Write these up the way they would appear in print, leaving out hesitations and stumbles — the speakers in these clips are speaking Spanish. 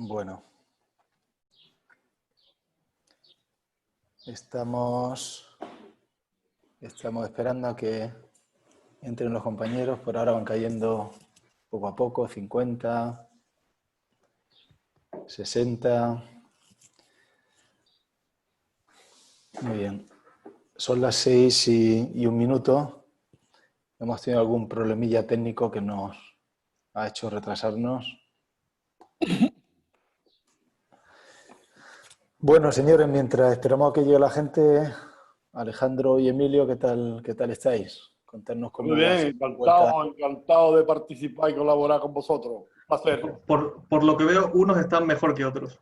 Bueno, estamos esperando a que entren los compañeros. Por ahora van cayendo poco a poco, 50, 60. Muy bien. Son las 6:01. Hemos tenido algún problemilla técnico que nos ha hecho retrasarnos. Bueno, señores, mientras esperamos a que llegue la gente, Alejandro y Emilio, ¿qué tal estáis? Contarnos cómo Muy va bien, la vuelta. encantado de participar y colaborar con vosotros. Un placer. Por lo que veo, unos están mejor que otros.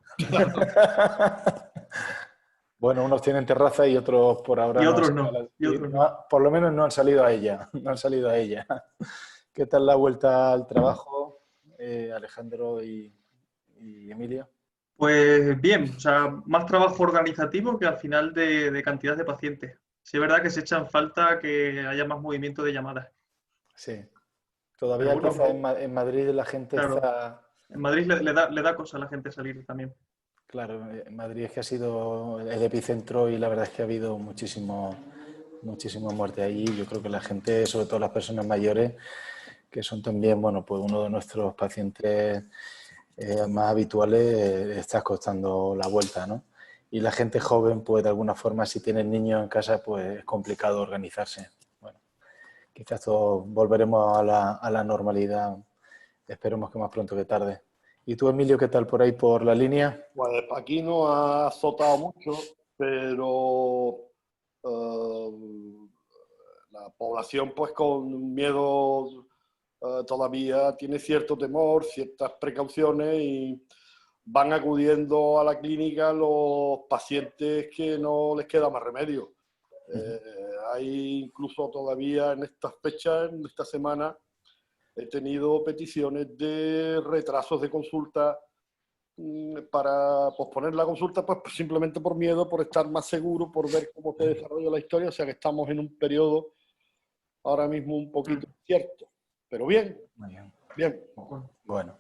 Bueno, unos tienen terraza y otros por ahora Y no han otros salido no. Y otros no. por lo menos no han salido a ella. No han salido a ella. ¿Qué tal la vuelta al trabajo, Alejandro y Emilio? Pues bien, o sea, más trabajo organizativo que al final de cantidad de pacientes. Sí es verdad que se echa en falta que haya más movimiento de llamadas. Sí. Pero Todavía bueno, quizá en Madrid la gente claro, está... en Madrid le da cosa a la gente salir también. Claro, en Madrid es que ha sido el epicentro y la verdad es que ha habido muchísima muerte allí. Yo creo que la gente, sobre todo las personas mayores, que son también, bueno, pues uno de nuestros pacientes más habituales, está costando la vuelta, ¿no? Y la gente joven, pues de alguna forma, si tienen niños en casa, pues es complicado organizarse. Bueno, quizás todos volveremos a la normalidad, esperemos que más pronto que tarde. ¿Y tú, Emilio, qué tal por ahí, por la línea? Pues aquí no ha azotado mucho, pero la población pues con miedo todavía tiene cierto temor, ciertas precauciones y van acudiendo a la clínica los pacientes que no les queda más remedio. Hay incluso todavía en estas fechas, en esta semana, he tenido peticiones de retrasos de consulta para posponer la consulta, pues simplemente por miedo, por estar más seguro, por ver cómo se desarrolla la historia. O sea que estamos en un periodo ahora mismo un poquito incierto. Pero bien, Muy bien. bien. Bueno,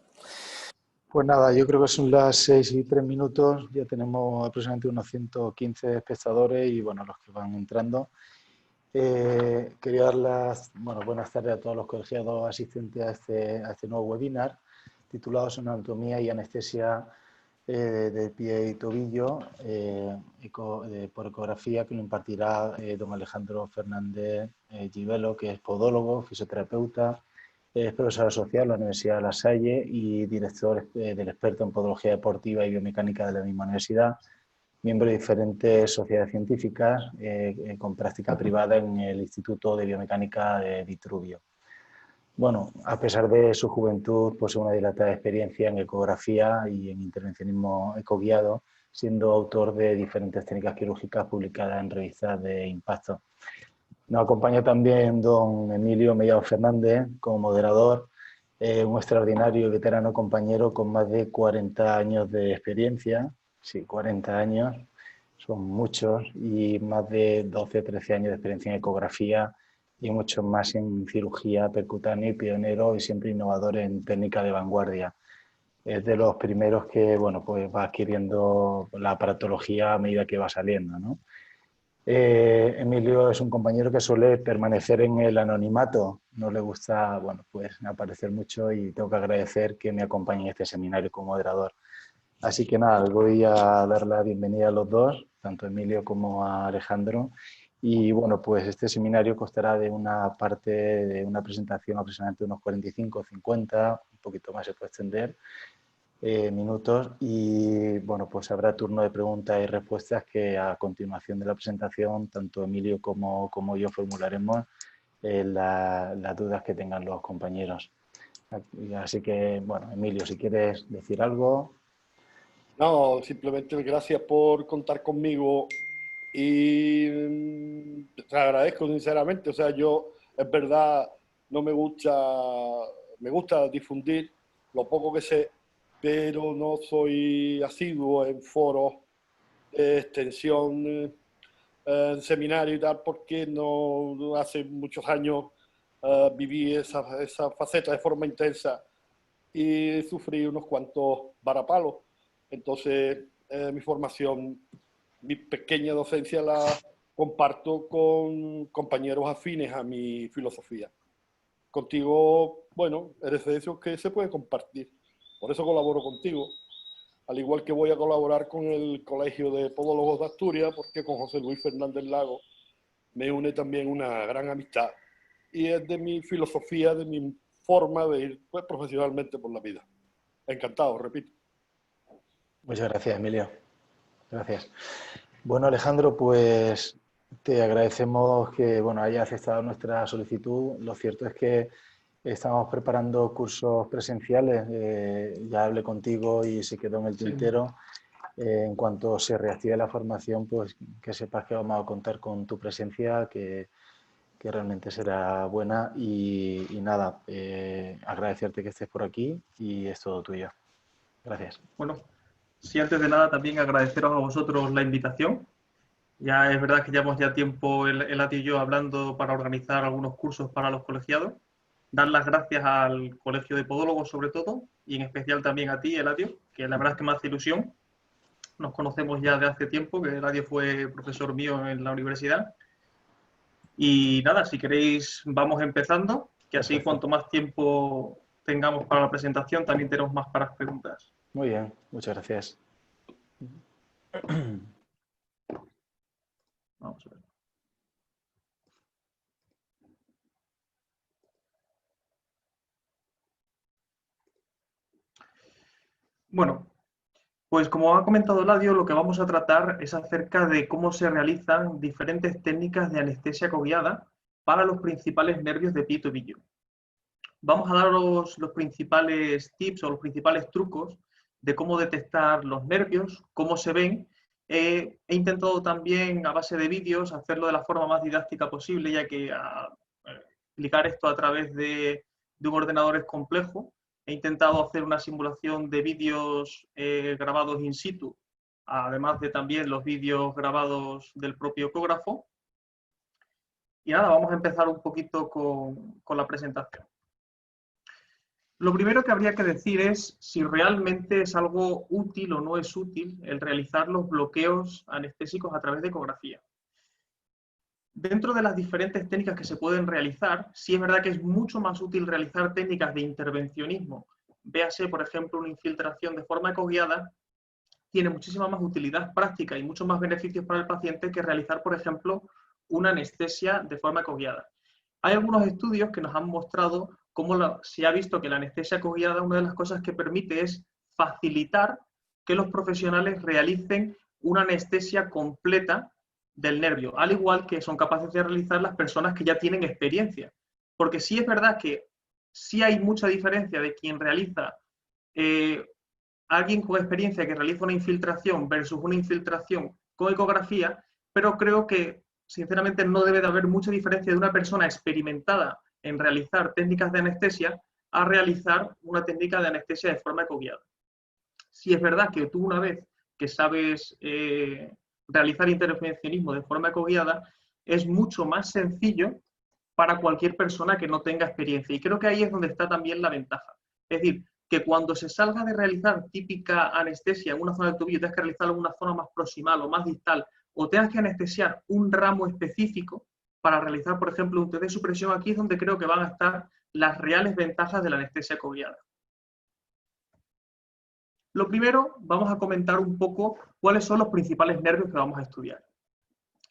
pues nada, yo creo que son las 6:03. Ya tenemos aproximadamente unos 115 espectadores y bueno, los que van entrando. Quería dar las buenas tardes a todos los colegiados asistentes a este nuevo webinar titulado Anatomía y Anestesia de pie y tobillo por ecografía, que lo impartirá don Alejandro Fernández Givelo, que es podólogo, fisioterapeuta, es profesor asociado en la Universidad de La Salle y director del experto en podología deportiva y biomecánica de la misma universidad, miembro de diferentes sociedades científicas con práctica privada en el Instituto de Biomecánica de Vitruvio. Bueno, a pesar de su juventud, posee una dilatada experiencia en ecografía y en intervencionismo ecoguiado, siendo autor de diferentes técnicas quirúrgicas publicadas en revistas de impacto. Nos acompaña también don Emilio Mellado Fernández como moderador, un extraordinario y veterano compañero con más de 40 años de experiencia. Sí, 40 años, son muchos, y más de 12 o 13 años de experiencia en ecografía y muchos más en cirugía percutánea y pionero y siempre innovador en técnica de vanguardia. Es de los primeros que pues va adquiriendo la aparatología a medida que va saliendo, ¿no? Emilio es un compañero que suele permanecer en el anonimato, no le gusta pues aparecer mucho y tengo que agradecer que me acompañe en este seminario como moderador. Así que nada, voy a dar la bienvenida a los dos, tanto a Emilio como a Alejandro. Y bueno, pues este seminario constará de una parte de una presentación aproximadamente unos 45 o 50, un poquito más se puede extender, minutos, y bueno, pues habrá turno de preguntas y respuestas que a continuación de la presentación tanto Emilio como yo formularemos las dudas que tengan los compañeros. Así que, bueno, Emilio, si quieres decir algo. No, simplemente gracias por contar conmigo y te agradezco sinceramente. O sea, yo, es verdad, no me gusta, me gusta difundir lo poco que sé, pero no soy asiduo en foros de extensión, en seminario y tal, porque no hace muchos años viví esa faceta de forma intensa y sufrí unos cuantos varapalos. Entonces, mi formación, mi pequeña docencia la comparto con compañeros afines a mi filosofía. Contigo, bueno, eres de esos que se puede compartir. Por eso colaboro contigo. Al igual que voy a colaborar con el Colegio de Podólogos de Asturias, porque con José Luis Fernández Lago me une también una gran amistad. Y es de mi filosofía, de mi forma de ir pues, profesionalmente por la vida. Encantado, repito. Muchas gracias, Emilio. Gracias. Bueno, Alejandro, pues te agradecemos que bueno, hayas aceptado nuestra solicitud. Lo cierto es que estamos preparando cursos presenciales. Ya hablé contigo y se quedó en el tintero. En cuanto se reactive la formación, pues que sepas que vamos a contar con tu presencia, que realmente será buena. Y nada, agradecerte que estés por aquí y es todo tuyo. Gracias. Bueno, sí, antes de nada también agradeceros a vosotros la invitación. Ya es verdad que llevamos ya tiempo Eladio y yo hablando para organizar algunos cursos para los colegiados. Dar las gracias al Colegio de Podólogos sobre todo, y en especial también a ti, Eladio, que la verdad es que me hace ilusión. Nos conocemos ya de hace tiempo, que Eladio fue profesor mío en la universidad. Y nada, si queréis vamos empezando, que así cuanto más tiempo tengamos para la presentación, también tenemos más para las preguntas. Muy bien, muchas gracias. Vamos a ver. Bueno, pues como ha comentado Eladio, lo que vamos a tratar es acerca de cómo se realizan diferentes técnicas de anestesia coguiada para los principales nervios de pie y tobillo. Vamos a daros los principales tips o los principales trucos de cómo detectar los nervios, cómo se ven. He intentado también, a base de vídeos, hacerlo de la forma más didáctica posible, ya que explicar esto a través de un ordenador es complejo. He intentado hacer una simulación de vídeos grabados in situ, además de también los vídeos grabados del propio ecógrafo. Y nada, vamos a empezar un poquito con la presentación. Lo primero que habría que decir es si realmente es algo útil o no es útil el realizar los bloqueos anestésicos a través de ecografía. Dentro de las diferentes técnicas que se pueden realizar, sí es verdad que es mucho más útil realizar técnicas de intervencionismo. Véase, por ejemplo, una infiltración de forma ecoguiada, tiene muchísima más utilidad práctica y muchos más beneficios para el paciente que realizar, por ejemplo, una anestesia de forma ecoguiada. Hay algunos estudios que nos han mostrado cómo se ha visto que la anestesia coguiada, una de las cosas que permite es facilitar que los profesionales realicen una anestesia completa del nervio, al igual que son capaces de realizar las personas que ya tienen experiencia. Porque sí es verdad que sí hay mucha diferencia de quien realiza, alguien con experiencia que realiza una infiltración versus una infiltración con ecografía, pero creo que sinceramente no debe de haber mucha diferencia de una persona experimentada en realizar técnicas de anestesia a realizar una técnica de anestesia de forma ecoguiada. Si es verdad que tú una vez que sabes realizar intervencionismo de forma ecoguiada, es mucho más sencillo para cualquier persona que no tenga experiencia. Y creo que ahí es donde está también la ventaja. Es decir, que cuando se salga de realizar típica anestesia en una zona del tobillo, tengas que realizarlo en una zona más proximal o más distal, o tengas que anestesiar un ramo específico para realizar, por ejemplo, un test de supresión, aquí es donde creo que van a estar las reales ventajas de la anestesia ecoguiada. Lo primero, vamos a comentar un poco cuáles son los principales nervios que vamos a estudiar.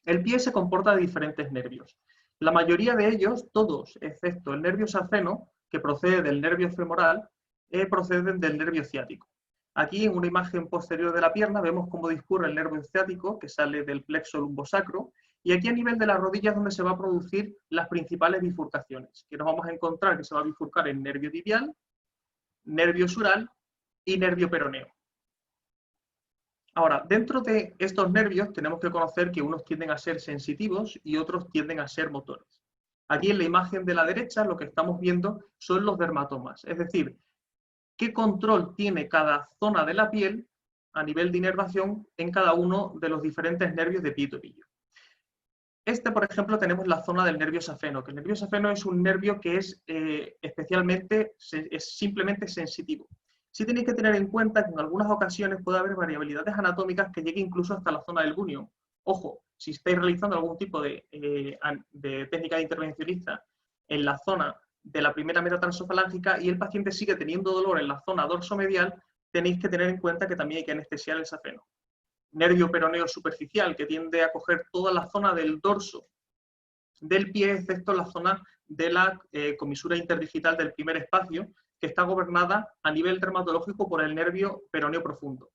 El pie se comporta de diferentes nervios. La mayoría de ellos, todos, excepto el nervio safeno, que procede del nervio femoral, proceden del nervio ciático. Aquí, en una imagen posterior de la pierna, vemos cómo discurre el nervio ciático, que sale del plexo lumbosacro, y aquí a nivel de las rodillas es donde se va a producir las principales bifurcaciones, que nos vamos a encontrar que se va a bifurcar en nervio tibial, nervio sural y nervio peroneo. Ahora, dentro de estos nervios tenemos que conocer que unos tienden a ser sensitivos y otros tienden a ser motores. Aquí en la imagen de la derecha lo que estamos viendo son los dermatomas, es decir, qué control tiene cada zona de la piel a nivel de inervación en cada uno de los diferentes nervios de pie y tobillo. Por ejemplo, tenemos la zona del nervio safeno, que el nervio safeno es un nervio que es simplemente sensitivo. Sí tenéis que tener en cuenta que en algunas ocasiones puede haber variabilidades anatómicas que lleguen incluso hasta la zona del bunio. Ojo, si estáis realizando algún tipo de técnica intervencionista en la zona de la primera metatarsofalágica y el paciente sigue teniendo dolor en la zona dorsomedial, tenéis que tener en cuenta que también hay que anestesiar el safeno. Nervio peroneo superficial, que tiende a coger toda la zona del dorso del pie, excepto la zona de la comisura interdigital del primer espacio, que está gobernada a nivel dermatológico por el nervio peroneo profundo.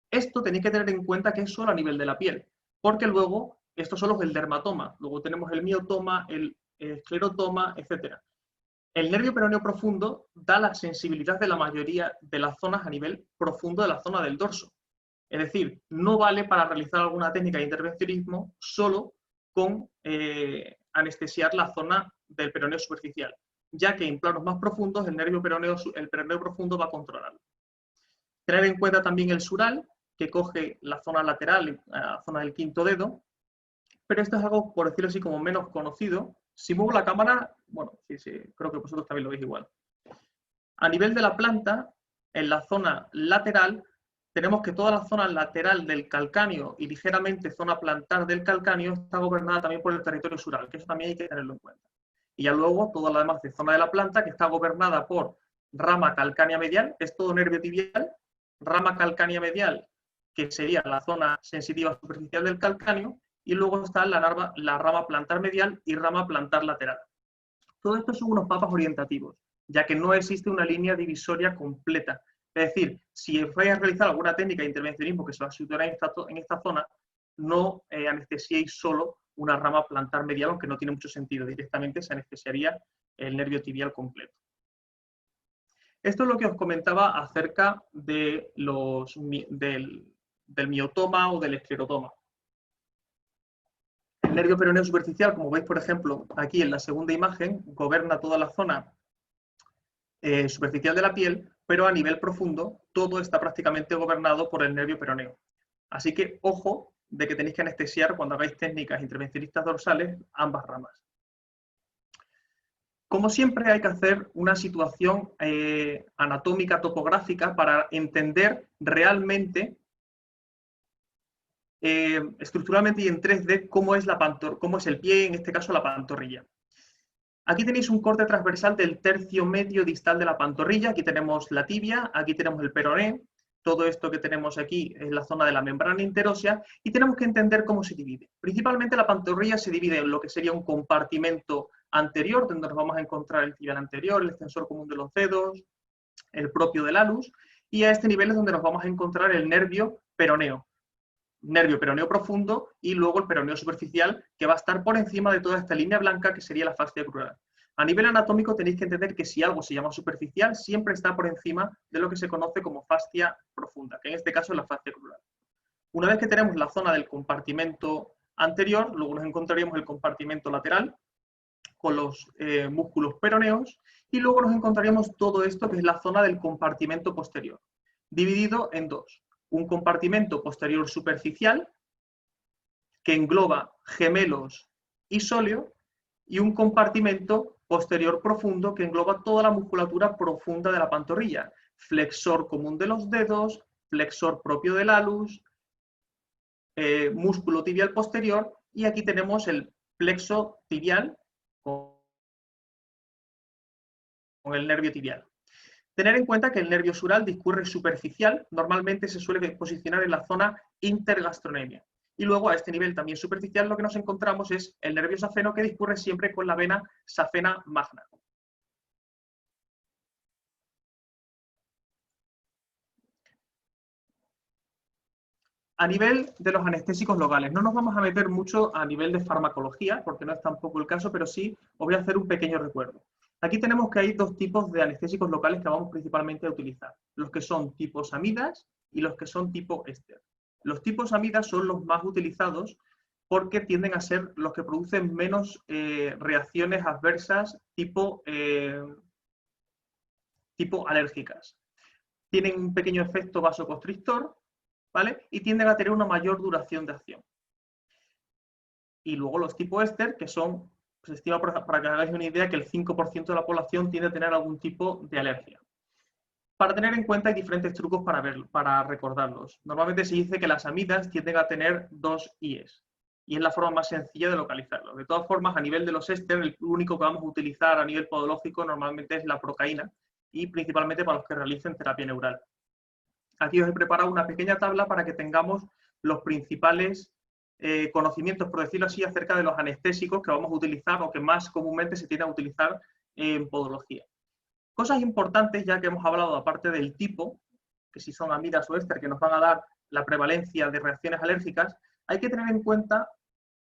Esto tenéis que tener en cuenta que es solo a nivel de la piel, porque luego, esto solo es el dermatoma, luego tenemos el miotoma, el esclerotoma, etc. El nervio peroneo profundo da la sensibilidad de la mayoría de las zonas a nivel profundo de la zona del dorso. Es decir, no vale para realizar alguna técnica de intervencionismo solo con anestesiar la zona del peroneo superficial, ya que en planos más profundos el peroneo profundo va a controlarlo. Tener en cuenta también el sural, que coge la zona lateral, la zona del quinto dedo, pero esto es algo, por decirlo así, como menos conocido. Si muevo la cámara, bueno, sí, creo que vosotros también lo veis igual. A nivel de la planta, en la zona lateral, tenemos que toda la zona lateral del calcáneo y ligeramente zona plantar del calcáneo está gobernada también por el territorio sural, que eso también hay que tenerlo en cuenta. Y ya luego toda la demás de zona de la planta que está gobernada por rama calcánea medial, es todo nervio tibial, rama calcánea medial, que sería la zona sensitiva superficial del calcáneo, y luego está la rama plantar medial y rama plantar lateral. Todo esto son unos mapas orientativos, ya que no existe una línea divisoria completa. Es decir, si vais a realizar alguna técnica de intervencionismo que se va a situar en esta zona, no anestesiéis solo una rama plantar medial, aunque no tiene mucho sentido. Directamente se anestesiaría el nervio tibial completo. Esto es lo que os comentaba acerca de del miotoma o del esclerotoma. El nervio peroneo superficial, como veis, por ejemplo, aquí en la segunda imagen, goberna toda la zona superficial de la piel, pero a nivel profundo todo está prácticamente gobernado por el nervio peroneo. Así que ojo de que tenéis que anestesiar cuando hagáis técnicas intervencionistas dorsales ambas ramas. Como siempre hay que hacer una situación anatómica topográfica para entender realmente estructuralmente y en 3D cómo es el pie, en este caso la pantorrilla. Aquí tenéis un corte transversal del tercio medio distal de la pantorrilla. Aquí tenemos la tibia, aquí tenemos el peroné. Todo esto que tenemos aquí es la zona de la membrana interósea y tenemos que entender cómo se divide. Principalmente la pantorrilla se divide en lo que sería un compartimento anterior, donde nos vamos a encontrar el tibial anterior, el extensor común de los dedos, el propio del alus, y a este nivel es donde nos vamos a encontrar el nervio peroneo profundo y luego el peroneo superficial, que va a estar por encima de toda esta línea blanca que sería la fascia crural. A nivel anatómico tenéis que entender que si algo se llama superficial, siempre está por encima de lo que se conoce como fascia profunda, que en este caso es la fascia crural. Una vez que tenemos la zona del compartimento anterior, luego nos encontraríamos el compartimento lateral con los músculos peroneos y luego nos encontraríamos todo esto que es la zona del compartimento posterior, dividido en dos. Un compartimento posterior superficial que engloba gemelos y sóleo y un compartimento posterior profundo que engloba toda la musculatura profunda de la pantorrilla, flexor común de los dedos, flexor propio del alus, músculo tibial posterior y aquí tenemos el plexo tibial con el nervio tibial. Tener en cuenta que el nervio sural discurre superficial, normalmente se suele posicionar en la zona intergastronemia. Y luego a este nivel también superficial lo que nos encontramos es el nervio safeno que discurre siempre con la vena safena magna. A nivel de los anestésicos locales, no nos vamos a meter mucho a nivel de farmacología, porque no es tampoco el caso, pero sí os voy a hacer un pequeño recuerdo. Aquí tenemos que hay dos tipos de anestésicos locales que vamos principalmente a utilizar, los que son tipos amidas y los que son tipo éster. Los tipos amidas son los más utilizados porque tienden a ser los que producen menos reacciones adversas tipo alérgicas. Tienen un pequeño efecto vasoconstrictor, ¿vale? Y tienden a tener una mayor duración de acción. Y luego los tipo éster, que son, se estima, para que hagáis una idea, que el 5% de la población tiende a tener algún tipo de alergia. Para tener en cuenta hay diferentes trucos para recordarlos. Normalmente se dice que las amidas tienden a tener 2 IES y es la forma más sencilla de localizarlo. De todas formas, a nivel de los éster, el único que vamos a utilizar a nivel podológico normalmente es la procaína y principalmente para los que realicen terapia neural. Aquí os he preparado una pequeña tabla para que tengamos los principales conocimientos, por decirlo así, acerca de los anestésicos que vamos a utilizar o que más comúnmente se tienden a utilizar en podología. Cosas importantes, ya que hemos hablado, aparte del tipo, que si son amidas o éster, que nos van a dar la prevalencia de reacciones alérgicas, hay que tener en cuenta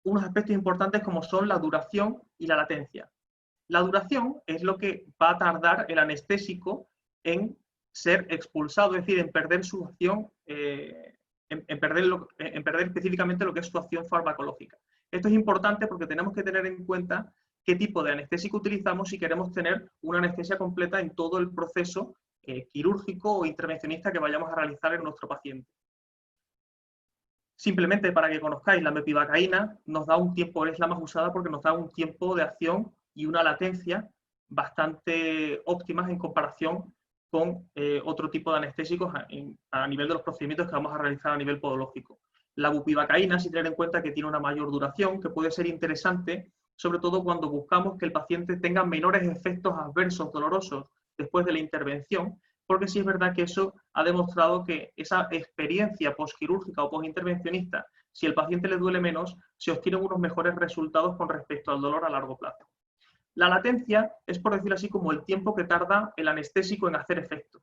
unos aspectos importantes como son la duración y la latencia. La duración es lo que va a tardar el anestésico en ser expulsado, es decir, en perder su acción, en perder específicamente lo que es su acción farmacológica. Esto es importante porque tenemos que tener en cuenta qué tipo de anestésico utilizamos si queremos tener una anestesia completa en todo el proceso quirúrgico o intervencionista que vayamos a realizar en nuestro paciente. Simplemente para que conozcáis, la mepivacaína nos da un tiempo, es la más usada porque nos da un tiempo de acción y una latencia bastante óptimas en comparación con otro tipo de anestésicos a nivel de los procedimientos que vamos a realizar a nivel podológico. La bupivacaína, sin tener en cuenta que tiene una mayor duración, que puede ser interesante, sobre todo cuando buscamos que el paciente tenga menores efectos adversos dolorosos después de la intervención, porque sí es verdad que eso ha demostrado que esa experiencia postquirúrgica o postintervencionista, si el paciente le duele menos, se obtienen unos mejores resultados con respecto al dolor a largo plazo. La latencia es, por decirlo así, como el tiempo que tarda el anestésico en hacer efecto.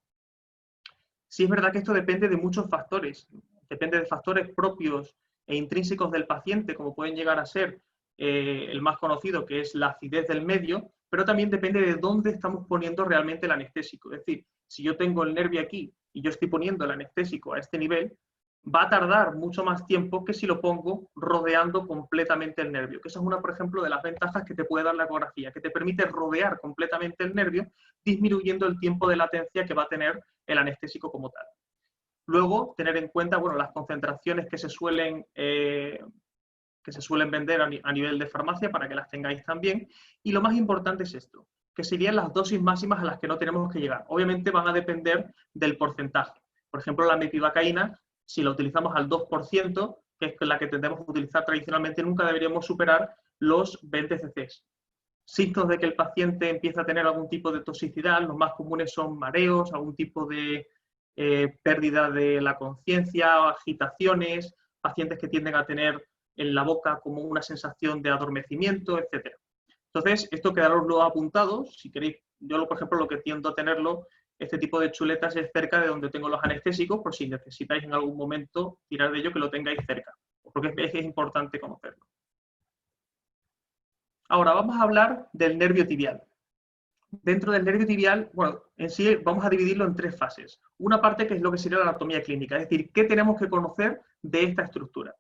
Sí es verdad que esto depende de muchos factores, depende de factores propios e intrínsecos del paciente, como pueden llegar a ser el más conocido, que es la acidez del medio, pero también depende de dónde estamos poniendo realmente el anestésico. Es decir, si yo tengo el nervio aquí y yo estoy poniendo el anestésico a este nivel, va a tardar mucho más tiempo que si lo pongo rodeando completamente el nervio. Que esa es una, por ejemplo, de las ventajas que te puede dar la ecografía, que te permite rodear completamente el nervio, disminuyendo el tiempo de latencia que va a tener el anestésico como tal. Luego, tener en cuenta, bueno, las concentraciones que se suelen vender a nivel de farmacia para que las tengáis también. Y lo más importante es esto, que serían las dosis máximas a las que no tenemos que llegar. Obviamente van a depender del porcentaje. Por ejemplo, la mepivacaína, si la utilizamos al 2%, que es la que tendemos a utilizar tradicionalmente, nunca deberíamos superar los 20 cc. Signos de que el paciente empieza a tener algún tipo de toxicidad, los más comunes son mareos, algún tipo de pérdida de la conciencia, agitaciones, pacientes que tienden a tener en la boca como una sensación de adormecimiento, etc. Entonces, esto quedaroslo apuntado, si queréis, yo por ejemplo lo que tiendo a tenerlo, este tipo de chuletas es cerca de donde tengo los anestésicos, por si necesitáis en algún momento tirar de ello, que lo tengáis cerca, porque es importante conocerlo. Ahora vamos a hablar del nervio tibial. Dentro del nervio tibial, bueno, en sí vamos a dividirlo en 3 fases. Una parte que es lo que sería la anatomía clínica, es decir, qué tenemos que conocer de esta estructura.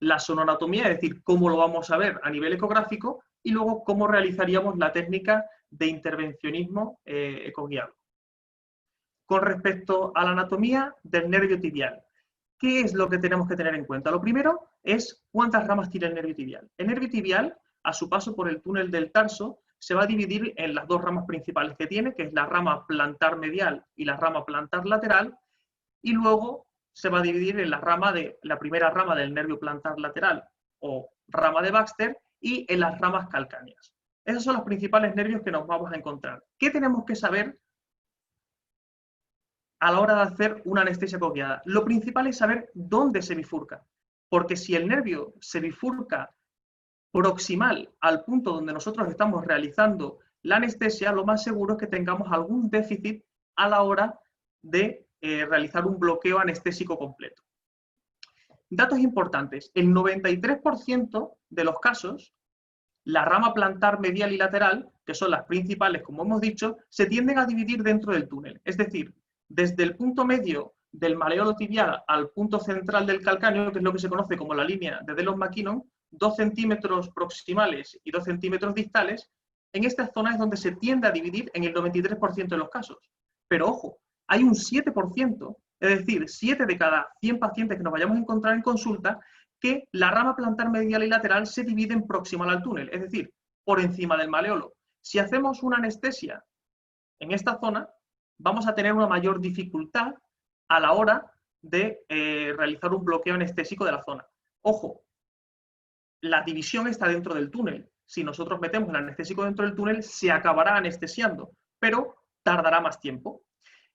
La sonoanatomía, es decir, cómo lo vamos a ver a nivel ecográfico, y luego cómo realizaríamos la técnica de intervencionismo ecoguiado. Con respecto a la anatomía del nervio tibial, ¿qué es lo que tenemos que tener en cuenta? Lo primero es cuántas ramas tiene el nervio tibial. El nervio tibial, a su paso por el túnel del tarso, se va a dividir en las 2 ramas principales que tiene, que es la rama plantar medial y la rama plantar lateral, y luego se va a dividir en la primera rama del nervio plantar lateral o rama de Baxter y en las ramas calcáneas. Esos son los principales nervios que nos vamos a encontrar. ¿Qué tenemos que saber a la hora de hacer una anestesia coguiada? Lo principal es saber dónde se bifurca, porque si el nervio se bifurca proximal al punto donde nosotros estamos realizando la anestesia, lo más seguro es que tengamos algún déficit a la hora de realizar un bloqueo anestésico completo. Datos importantes, el 93% de los casos, la rama plantar medial y lateral, que son las principales, como hemos dicho, se tienden a dividir dentro del túnel. Es decir, desde el punto medio del maleolo tibial al punto central del calcáneo, que es lo que se conoce como la línea de Delos-McKinnon, 2 centímetros proximales y 2 centímetros distales, en esta zona es donde se tiende a dividir en el 93% de los casos. Pero ojo, hay un 7%, es decir, 7 de cada 100 pacientes que nos vayamos a encontrar en consulta, que la rama plantar medial y lateral se dividen proximal al túnel, es decir, por encima del maleolo. Si hacemos una anestesia en esta zona, vamos a tener una mayor dificultad a la hora de realizar un bloqueo anestésico de la zona. Ojo, la división está dentro del túnel. Si nosotros metemos el anestésico dentro del túnel, se acabará anestesiando, pero tardará más tiempo.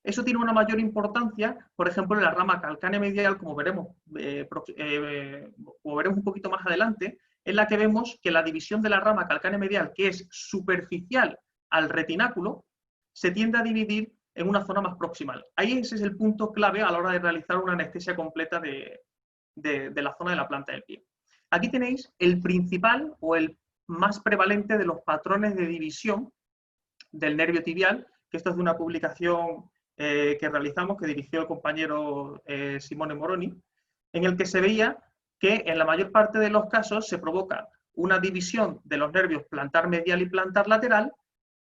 Eso tiene una mayor importancia, por ejemplo, en la rama calcánea medial, como veremos un poquito más adelante, en la que vemos que la división de la rama calcánea medial, que es superficial al retináculo, se tiende a dividir en una zona más proximal. Ahí ese es el punto clave a la hora de realizar una anestesia completa de la zona de la planta del pie. Aquí tenéis el principal o el más prevalente de los patrones de división del nervio tibial, que esto es de una publicación que realizamos, que dirigió el compañero Simone Moroni, en el que se veía que en la mayor parte de los casos se provoca una división de los nervios plantar medial y plantar lateral.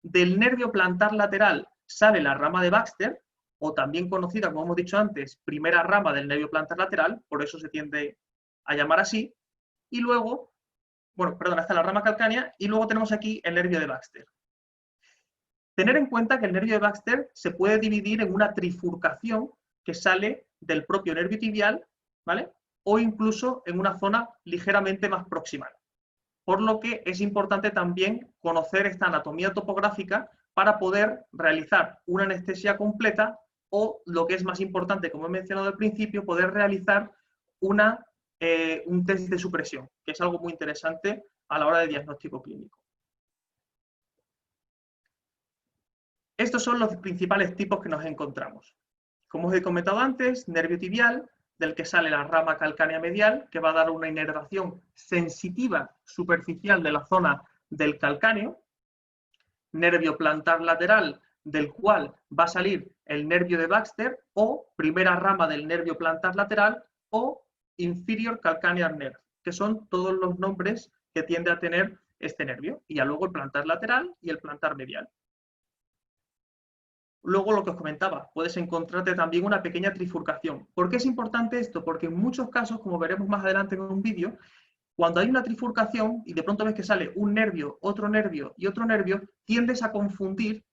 Del nervio plantar lateral sale la rama de Baxter, o también conocida, como hemos dicho antes, primera rama del nervio plantar lateral, por eso se tiende a llamar así, y luego, bueno, perdón, está la rama calcánea, y luego tenemos aquí el nervio de Baxter. Tener en cuenta que el nervio de Baxter se puede dividir en una trifurcación que sale del propio nervio tibial, ¿vale? O incluso en una zona ligeramente más proximal. Por lo que es importante también conocer esta anatomía topográfica para poder realizar una anestesia completa o, lo que es más importante, como he mencionado al principio, poder realizar un test de supresión, que es algo muy interesante a la hora de diagnóstico clínico. Estos son los principales tipos que nos encontramos. Como os he comentado antes, nervio tibial, del que sale la rama calcánea medial, que va a dar una inervación sensitiva superficial de la zona del calcáneo. Nervio plantar lateral, del cual va a salir el nervio de Baxter, o primera rama del nervio plantar lateral, o inferior calcaneal nerve, que son todos los nombres que tiende a tener este nervio. Y ya luego el plantar lateral y el plantar medial. Luego, lo que os comentaba, puedes encontrarte también una pequeña trifurcación. ¿Por qué es importante esto? Porque en muchos casos, como veremos más adelante en un vídeo, cuando hay una trifurcación y de pronto ves que sale un nervio y otro nervio, tiendes a confundir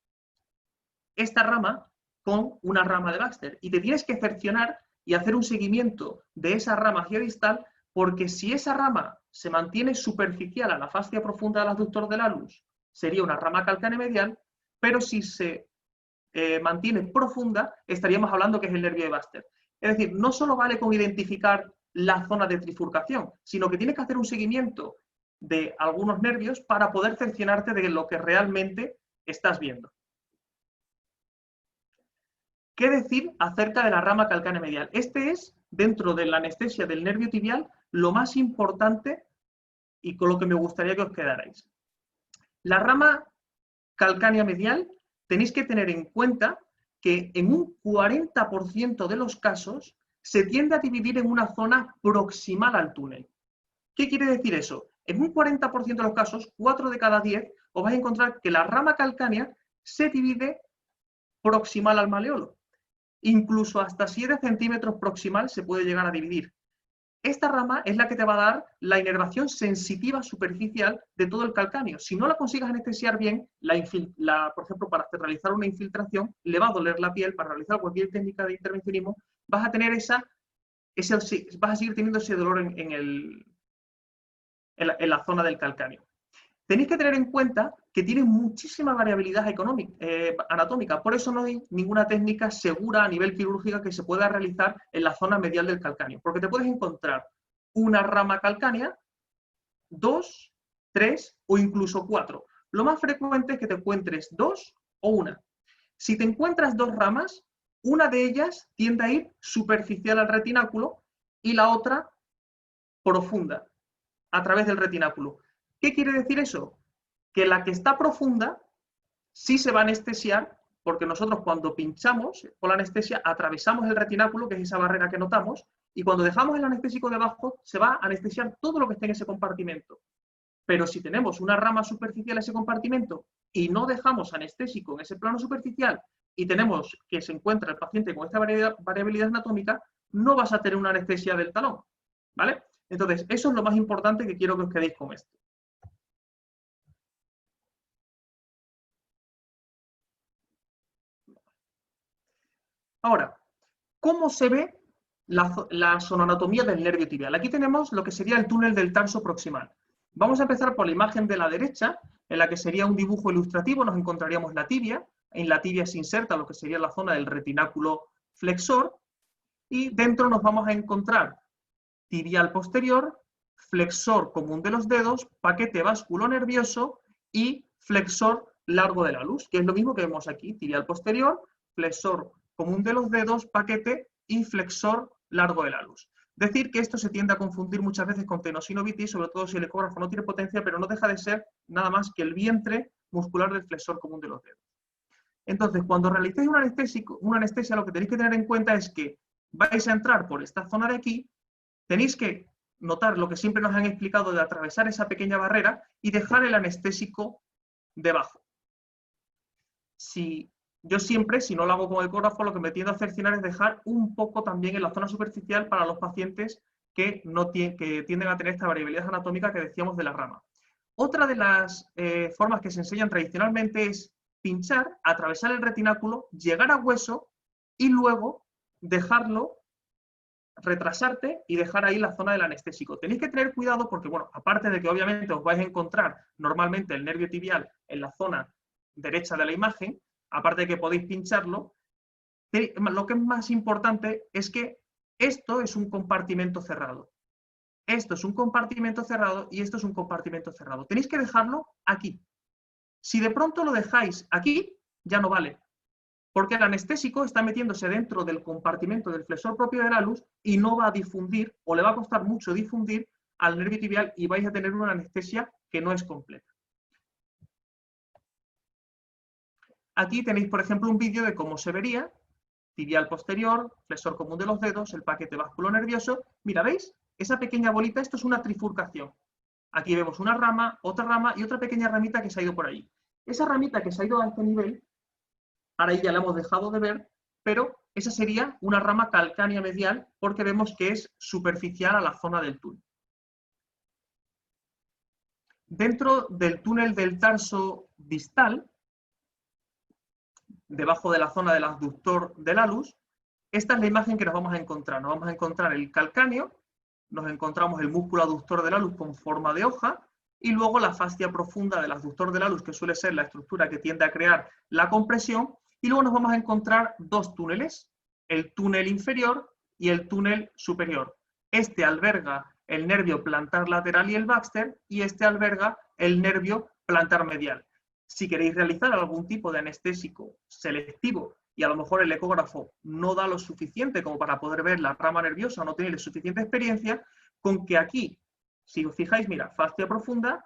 esta rama con una rama de Baxter. Y te tienes que cerciorar y hacer un seguimiento de esa rama geodistal, porque si esa rama se mantiene superficial a la fascia profunda del aductor del alus, sería una rama calcánea medial, pero si se mantiene profunda, estaríamos hablando que es el nervio de Baxter. Es decir, no solo vale con identificar la zona de trifurcación, sino que tienes que hacer un seguimiento de algunos nervios para poder cerciorarte de lo que realmente estás viendo. ¿Qué decir acerca de la rama calcánea medial? Este es, dentro de la anestesia del nervio tibial, lo más importante y con lo que me gustaría que os quedarais. La rama calcánea medial, tenéis que tener en cuenta que en un 40% de los casos se tiende a dividir en una zona proximal al túnel. ¿Qué quiere decir eso? En un 40% de los casos, 4 de cada 10, os vais a encontrar que la rama calcánea se divide proximal al maleolo. Incluso hasta 7 centímetros proximal se puede llegar a dividir. Esta rama es la que te va a dar la inervación sensitiva superficial de todo el calcáneo. Si no la consigues anestesiar bien, por ejemplo, para realizar una infiltración, le va a doler la piel. Para realizar cualquier técnica de intervencionismo, vas a tener vas a seguir teniendo ese dolor en la zona del calcáneo. Tenéis que tener en cuenta que tiene muchísima variabilidad anatómica, por eso no hay ninguna técnica segura a nivel quirúrgico que se pueda realizar en la zona medial del calcáneo, porque te puedes encontrar una rama calcánea, 2, 3 o incluso 4. Lo más frecuente es que te encuentres 2 o 1. Si te encuentras 2 ramas, una de ellas tiende a ir superficial al retináculo y la otra profunda, a través del retináculo. ¿Qué quiere decir eso? Que la que está profunda sí se va a anestesiar, porque nosotros cuando pinchamos con la anestesia atravesamos el retináculo, que es esa barrera que notamos, y cuando dejamos el anestésico debajo se va a anestesiar todo lo que esté en ese compartimento. Pero si tenemos una rama superficial en ese compartimento y no dejamos anestésico en ese plano superficial y tenemos que se encuentra el paciente con esta variabilidad anatómica, no vas a tener una anestesia del talón, ¿vale? Entonces, eso es lo más importante que quiero que os quedéis con esto. Ahora, ¿cómo se ve la sonoanatomía del nervio tibial? Aquí tenemos lo que sería el túnel del tarso proximal. Vamos a empezar por la imagen de la derecha, en la que sería un dibujo ilustrativo, nos encontraríamos la tibia. En la tibia se inserta lo que sería la zona del retináculo flexor, y dentro nos vamos a encontrar tibial posterior, flexor común de los dedos, paquete vasculonervioso y flexor largo de la luz, que es lo mismo que vemos aquí, tibial posterior, flexor común de los dedos, paquete y flexor largo de la luz. Decir que esto se tiende a confundir muchas veces con tenosinovitis, sobre todo si el ecógrafo no tiene potencia, pero no deja de ser nada más que el vientre muscular del flexor común de los dedos. Entonces, cuando realicéis una anestesia, lo que tenéis que tener en cuenta es que vais a entrar por esta zona de aquí, tenéis que notar lo que siempre nos han explicado de atravesar esa pequeña barrera y dejar el anestésico debajo. Yo siempre, si no lo hago con el ecógrafo, lo que me tiendo a cerciorar es dejar un poco también en la zona superficial para los pacientes que tienden a tener esta variabilidad anatómica que decíamos de la rama. Otra de las formas que se enseñan tradicionalmente es pinchar, atravesar el retináculo, llegar a hueso y luego dejarlo, retrasarte y dejar ahí la zona del anestésico. Tenéis que tener cuidado porque, bueno, aparte de que obviamente os vais a encontrar normalmente el nervio tibial en la zona derecha de la imagen, aparte de que podéis pincharlo, lo que es más importante es que esto es un compartimento cerrado. Esto es un compartimento cerrado y esto es un compartimento cerrado. Tenéis que dejarlo aquí. Si de pronto lo dejáis aquí, ya no vale. Porque el anestésico está metiéndose dentro del compartimento del flexor propio del alus y no va a difundir, o le va a costar mucho difundir al nervio tibial y vais a tener una anestesia que no es completa. Aquí tenéis, por ejemplo, un vídeo de cómo se vería tibial posterior, flexor común de los dedos, el paquete vasculonervioso. Mira, ¿veis? Esa pequeña bolita, esto es una trifurcación. Aquí vemos una rama y otra pequeña ramita que se ha ido por ahí. Esa ramita que se ha ido a este nivel, ahora ya la hemos dejado de ver, pero esa sería una rama calcánea medial porque vemos que es superficial a la zona del túnel. Dentro del túnel del tarso distal, debajo de la zona del abductor del alus, esta es la imagen que nos vamos a encontrar. Nos vamos a encontrar el calcáneo, nos encontramos el músculo aductor del alus con forma de hoja, y luego la fascia profunda del abductor del alus, que suele ser la estructura que tiende a crear la compresión, y luego nos vamos a encontrar dos túneles, el túnel inferior y el túnel superior. Este alberga el nervio plantar lateral y el Baxter, y este alberga el nervio plantar medial. Si queréis realizar algún tipo de anestésico selectivo y a lo mejor el ecógrafo no da lo suficiente como para poder ver la rama nerviosa o no tenéis suficiente experiencia, con que aquí, si os fijáis, mira, fascia profunda,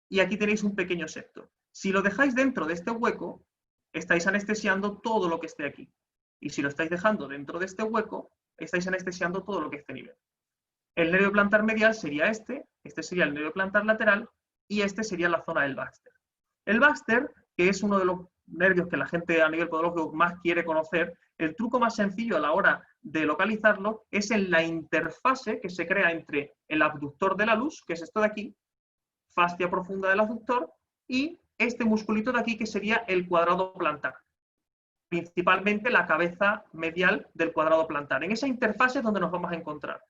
y aquí tenéis un pequeño septo. Si lo dejáis dentro de este hueco, estáis anestesiando todo lo que esté aquí. Y si lo estáis dejando dentro de este hueco, estáis anestesiando todo lo que esté a nivel. El nervio plantar medial sería este sería el nervio plantar lateral, y este sería la zona del Baxter. El Baxter, que es uno de los nervios que la gente a nivel podológico más quiere conocer, el truco más sencillo a la hora de localizarlo es en la interfase que se crea entre el abductor del alus, que es esto de aquí, fascia profunda del abductor, y este musculito de aquí que sería el cuadrado plantar. Principalmente la cabeza medial del cuadrado plantar. En esa interfase es donde nos vamos a encontrar.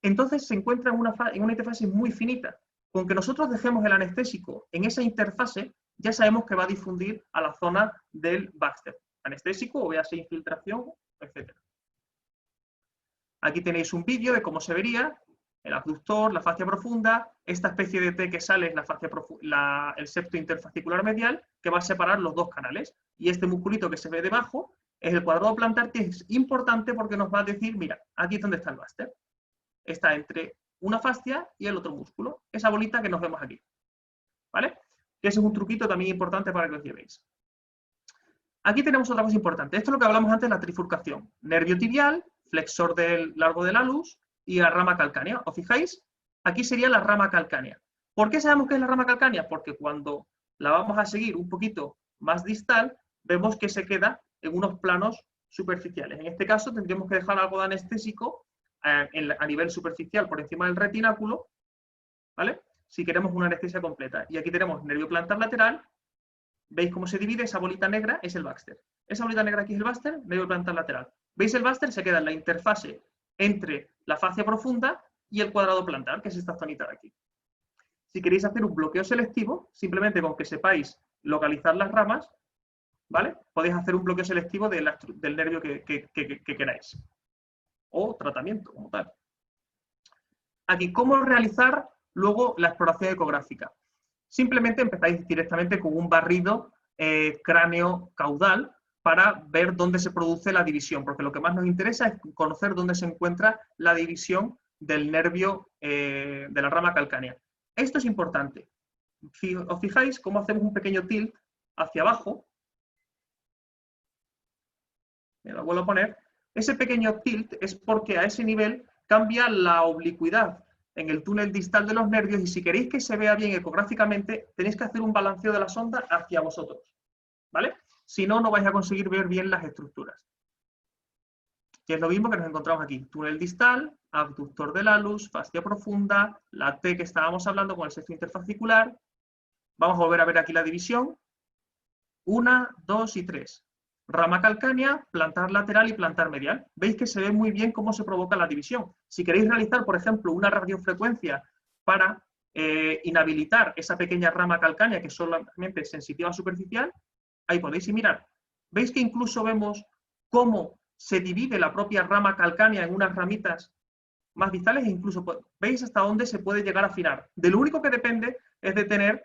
Entonces se encuentra en una interfase muy finita. Con que nosotros dejemos el anestésico en esa interfase, ya sabemos que va a difundir a la zona del Baxter. Anestésico, o véase infiltración, etc. Aquí tenéis un vídeo de cómo se vería el abductor, la fascia profunda, esta especie de T que sale es el septo interfascicular medial, que va a separar los dos canales. Y este musculito que se ve debajo es el cuadrado plantar, que es importante porque nos va a decir, mira, aquí es donde está el Baxter. Está entre una fascia y el otro músculo, esa bolita que nos vemos aquí, ¿vale? Que ese es un truquito también importante para que os llevéis. Aquí tenemos otra cosa importante. Esto es lo que hablamos antes de la trifurcación. Nervio tibial, flexor del largo del alus y la rama calcánea. ¿Os fijáis? Aquí sería la rama calcánea. ¿Por qué sabemos que es la rama calcánea? Porque cuando la vamos a seguir un poquito más distal, vemos que se queda en unos planos superficiales. En este caso tendríamos que dejar algo de anestésico a nivel superficial por encima del retináculo, ¿vale? Si queremos una anestesia completa. Y aquí tenemos nervio plantar lateral ¿Veis cómo se divide? Esa bolita negra es el Baxter. Esa bolita negra aquí es el Baxter, nervio plantar lateral. ¿Veis? El Baxter se queda en la interfase entre la fascia profunda y el cuadrado plantar, que es esta zonita de aquí. Si queréis hacer un bloqueo selectivo, simplemente con que sepáis localizar las ramas, ¿vale? Podéis hacer un bloqueo selectivo del nervio que queráis. O tratamiento, como tal. Aquí, ¿cómo realizar luego la exploración ecográfica? Simplemente empezáis directamente con un barrido cráneo-caudal para ver dónde se produce la división, porque lo que más nos interesa es conocer dónde se encuentra la división del nervio de la rama calcánea. Esto es importante. Si os fijáis cómo hacemos un pequeño tilt hacia abajo, me lo vuelvo a poner, ese pequeño tilt es porque a ese nivel cambia la oblicuidad en el túnel distal de los nervios y si queréis que se vea bien ecográficamente, tenéis que hacer un balanceo de la sonda hacia vosotros, ¿vale? Si no, no vais a conseguir ver bien las estructuras. Que es lo mismo que nos encontramos aquí. Túnel distal, abductor del alus, fascia profunda, la T que estábamos hablando con el sexto interfascicular. Vamos a volver a ver aquí la división. 1, 2 y 3. Rama calcánea, plantar lateral y plantar medial. Veis que se ve muy bien cómo se provoca la división. Si queréis realizar, por ejemplo, una radiofrecuencia para inhabilitar esa pequeña rama calcánea que es solamente sensitiva superficial, ahí podéis mirar. Veis que incluso vemos cómo se divide la propia rama calcánea en unas ramitas más distales e incluso veis hasta dónde se puede llegar a afinar. De lo único que depende es de tener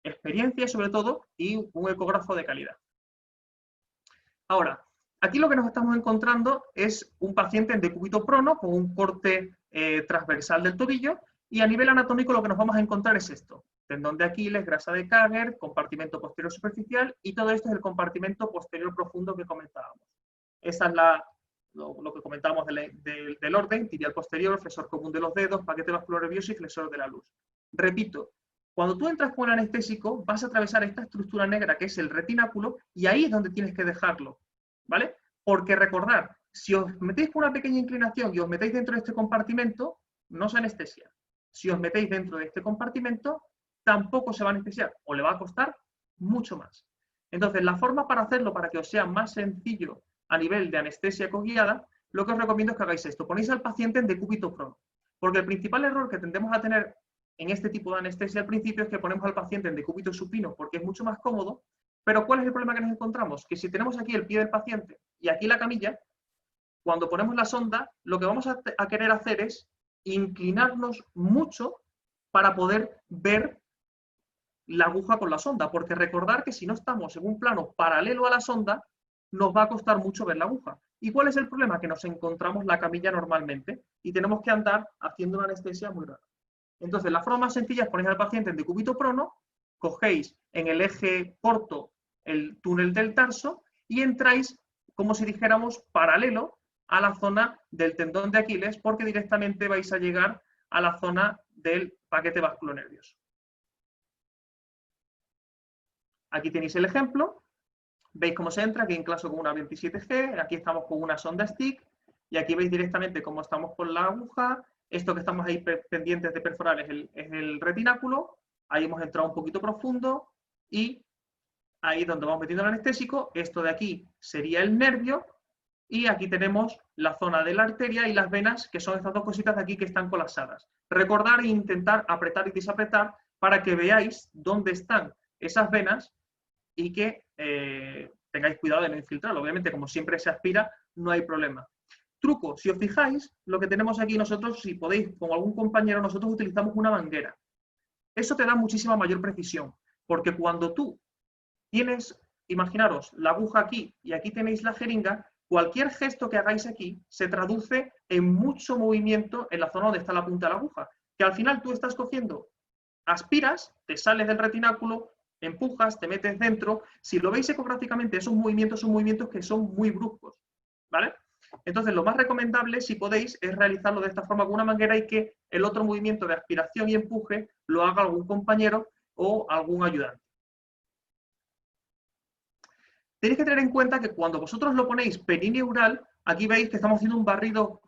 experiencia sobre todo y un ecógrafo de calidad. Ahora, aquí lo que nos estamos encontrando es un paciente en decúbito prono con un corte transversal del tobillo y a nivel anatómico lo que nos vamos a encontrar es esto. Tendón de Aquiles, grasa de Kager, compartimento posterior superficial y todo esto es el compartimento posterior profundo que comentábamos. Esa es lo que comentábamos del orden, tibial posterior, flexor común de los dedos, paquete vascular nervioso y flexor de la luz. Repito, cuando tú entras con el anestésico, vas a atravesar esta estructura negra que es el retináculo y ahí es donde tienes que dejarlo, ¿vale? Porque recordad, si os metéis con una pequeña inclinación y os metéis dentro de este compartimento, no se anestesia. Si os metéis dentro de este compartimento, tampoco se va a anestesiar o le va a costar mucho más. Entonces, la forma para hacerlo, para que os sea más sencillo a nivel de anestesia coguiada, lo que os recomiendo es que hagáis esto. Ponéis al paciente en decúbito prono. Porque el principal error que tendemos a tener en este tipo de anestesia al principio es que ponemos al paciente en decúbito supino porque es mucho más cómodo, pero ¿cuál es el problema que nos encontramos? Que si tenemos aquí el pie del paciente y aquí la camilla, cuando ponemos la sonda, lo que vamos a querer hacer es inclinarnos mucho para poder ver la aguja con la sonda, porque recordar que si no estamos en un plano paralelo a la sonda, nos va a costar mucho ver la aguja. ¿Y cuál es el problema? Que nos encontramos la camilla normalmente y tenemos que andar haciendo una anestesia muy rara. Entonces, la forma más sencilla es poner al paciente en decúbito prono, cogéis en el eje corto el túnel del tarso y entráis, como si dijéramos, paralelo a la zona del tendón de Aquiles, porque directamente vais a llegar a la zona del paquete vasculonervioso. Aquí tenéis el ejemplo. Veis cómo se entra, aquí en clase con una 27G, aquí estamos con una sonda stick, y aquí veis directamente cómo estamos con la aguja. Esto que estamos ahí pendientes de perforar es el retináculo. Ahí hemos entrado un poquito profundo y ahí donde vamos metiendo el anestésico, esto de aquí sería el nervio y aquí tenemos la zona de la arteria y las venas, que son estas dos cositas de aquí que están colapsadas. Recordar e intentar apretar y desapretar para que veáis dónde están esas venas y que tengáis cuidado de no infiltrarlo. Obviamente, como siempre se aspira, no hay problema. Truco, si os fijáis, lo que tenemos aquí nosotros, si podéis, con algún compañero, nosotros utilizamos una manguera. Eso te da muchísima mayor precisión, porque cuando tú tienes, imaginaros, la aguja aquí y aquí tenéis la jeringa, cualquier gesto que hagáis aquí se traduce en mucho movimiento en la zona donde está la punta de la aguja, que al final tú estás cogiendo, aspiras, te sales del retináculo, empujas, te metes dentro. Si lo veis ecográficamente, esos movimientos son movimientos que son muy bruscos, ¿vale? Entonces, lo más recomendable, si podéis, es realizarlo de esta forma con una manguera y que el otro movimiento de aspiración y empuje lo haga algún compañero o algún ayudante. Tenéis que tener en cuenta que cuando vosotros lo ponéis perineural, aquí veis que estamos haciendo un barrido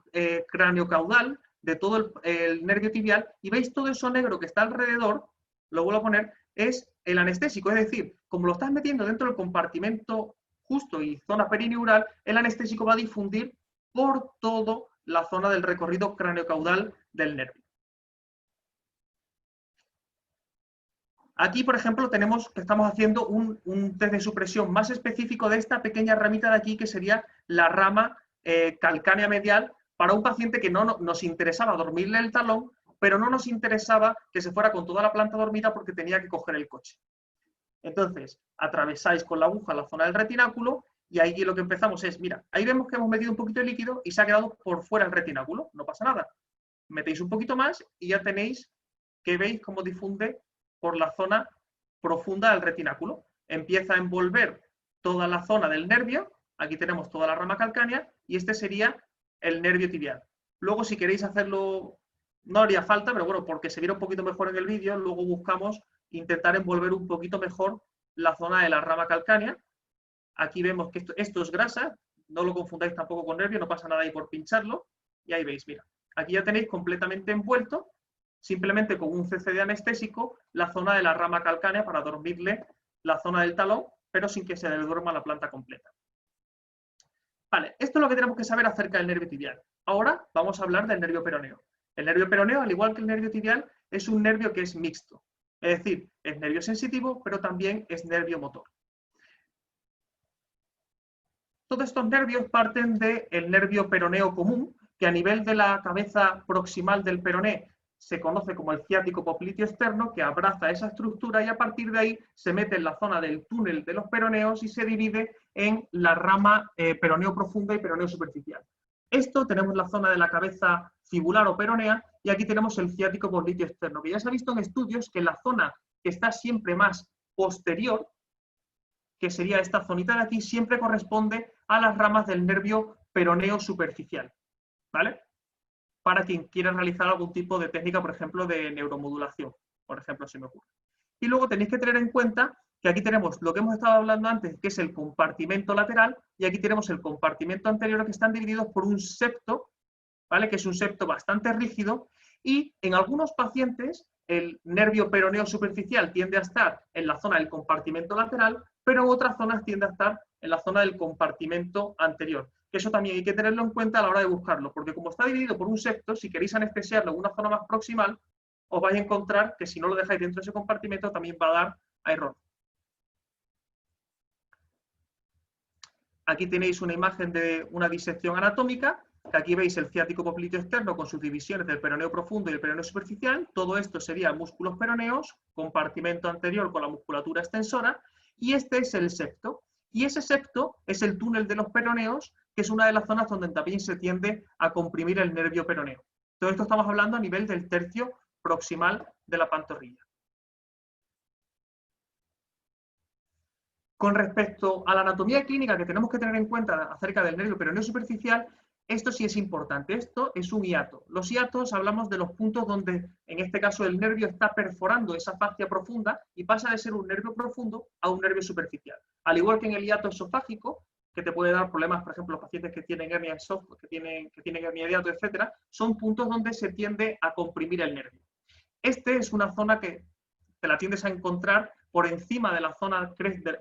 craneocaudal de todo el nervio tibial y veis todo eso negro que está alrededor, lo vuelvo a poner, es el anestésico, es decir, como lo estás metiendo dentro del compartimento justo y zona perineural, el anestésico va a difundir por toda la zona del recorrido craneocaudal del nervio. Aquí, por ejemplo, tenemos que estamos haciendo un test de supresión más específico de esta pequeña ramita de aquí, que sería la rama calcánea medial, para un paciente que no nos interesaba dormirle el talón, pero no nos interesaba que se fuera con toda la planta dormida porque tenía que coger el coche. Entonces, atravesáis con la aguja la zona del retináculo y ahí lo que empezamos es, mira, ahí vemos que hemos metido un poquito de líquido y se ha quedado por fuera el retináculo, no pasa nada. Metéis un poquito más y ya tenéis que veis cómo difunde por la zona profunda del retináculo. Empieza a envolver toda la zona del nervio, aquí tenemos toda la rama calcánea, y este sería el nervio tibial. Luego, si queréis hacerlo, no haría falta, pero bueno, porque se viera un poquito mejor en el vídeo, luego buscamos intentar envolver un poquito mejor la zona de la rama calcánea. Aquí vemos que esto es grasa, no lo confundáis tampoco con nervio, no pasa nada ahí por pincharlo, y ahí veis, mira, aquí ya tenéis completamente envuelto, simplemente con un CCD anestésico, la zona de la rama calcánea para dormirle la zona del talón, pero sin que se le duerma la planta completa. Vale, esto es lo que tenemos que saber acerca del nervio tibial. Ahora vamos a hablar del nervio peroneo. El nervio peroneo, al igual que el nervio tibial, es un nervio que es mixto. Es decir, es nervio sensitivo, pero también es nervio motor. Todos estos nervios parten del nervio peroneo común, que a nivel de la cabeza proximal del peroné se conoce como el ciático popliteo externo, que abraza esa estructura y a partir de ahí se mete en la zona del túnel de los peroneos y se divide en la rama peroneo profunda y peroneo superficial. Esto tenemos la zona de la cabeza fibular o peronea y aquí tenemos el ciático popliteo externo, que ya se ha visto en estudios que la zona que está siempre más posterior, que sería esta zonita de aquí, siempre corresponde a las ramas del nervio peroneo superficial, ¿vale? Para quien quiera realizar algún tipo de técnica, por ejemplo, de neuromodulación, por ejemplo, se me ocurre. Y luego tenéis que tener en cuenta que aquí tenemos lo que hemos estado hablando antes, que es el compartimento lateral, y aquí tenemos el compartimento anterior, que están divididos por un septo, ¿vale? Que es un septo bastante rígido, y en algunos pacientes el nervio peroneo superficial tiende a estar en la zona del compartimento lateral, pero en otras zonas tiende a estar en la zona del compartimento anterior. Eso también hay que tenerlo en cuenta a la hora de buscarlo, porque como está dividido por un septo, si queréis anestesiarlo en una zona más proximal, os vais a encontrar que si no lo dejáis dentro de ese compartimento también va a dar a error. Aquí tenéis una imagen de una disección anatómica, que aquí veis el ciático popliteo externo con sus divisiones del peroneo profundo y el peroneo superficial. Todo esto sería músculos peroneos, compartimento anterior con la musculatura extensora, y este es el septo. Y ese septo es el túnel de los peroneos, que es una de las zonas donde también se tiende a comprimir el nervio peroneo. Todo esto estamos hablando a nivel del tercio proximal de la pantorrilla. Con respecto a la anatomía clínica que tenemos que tener en cuenta acerca del nervio peroneo superficial, esto sí es importante. Esto es un hiato. Los hiatos hablamos de los puntos donde, en este caso, el nervio está perforando esa fascia profunda y pasa de ser un nervio profundo a un nervio superficial. Al igual que en el hiato esofágico, que te puede dar problemas, por ejemplo, los pacientes que tienen hernia esófago, que tienen hernia de hiato, etcétera, son puntos donde se tiende a comprimir el nervio. Este es una zona que te la tiendes a encontrar por encima de la zona,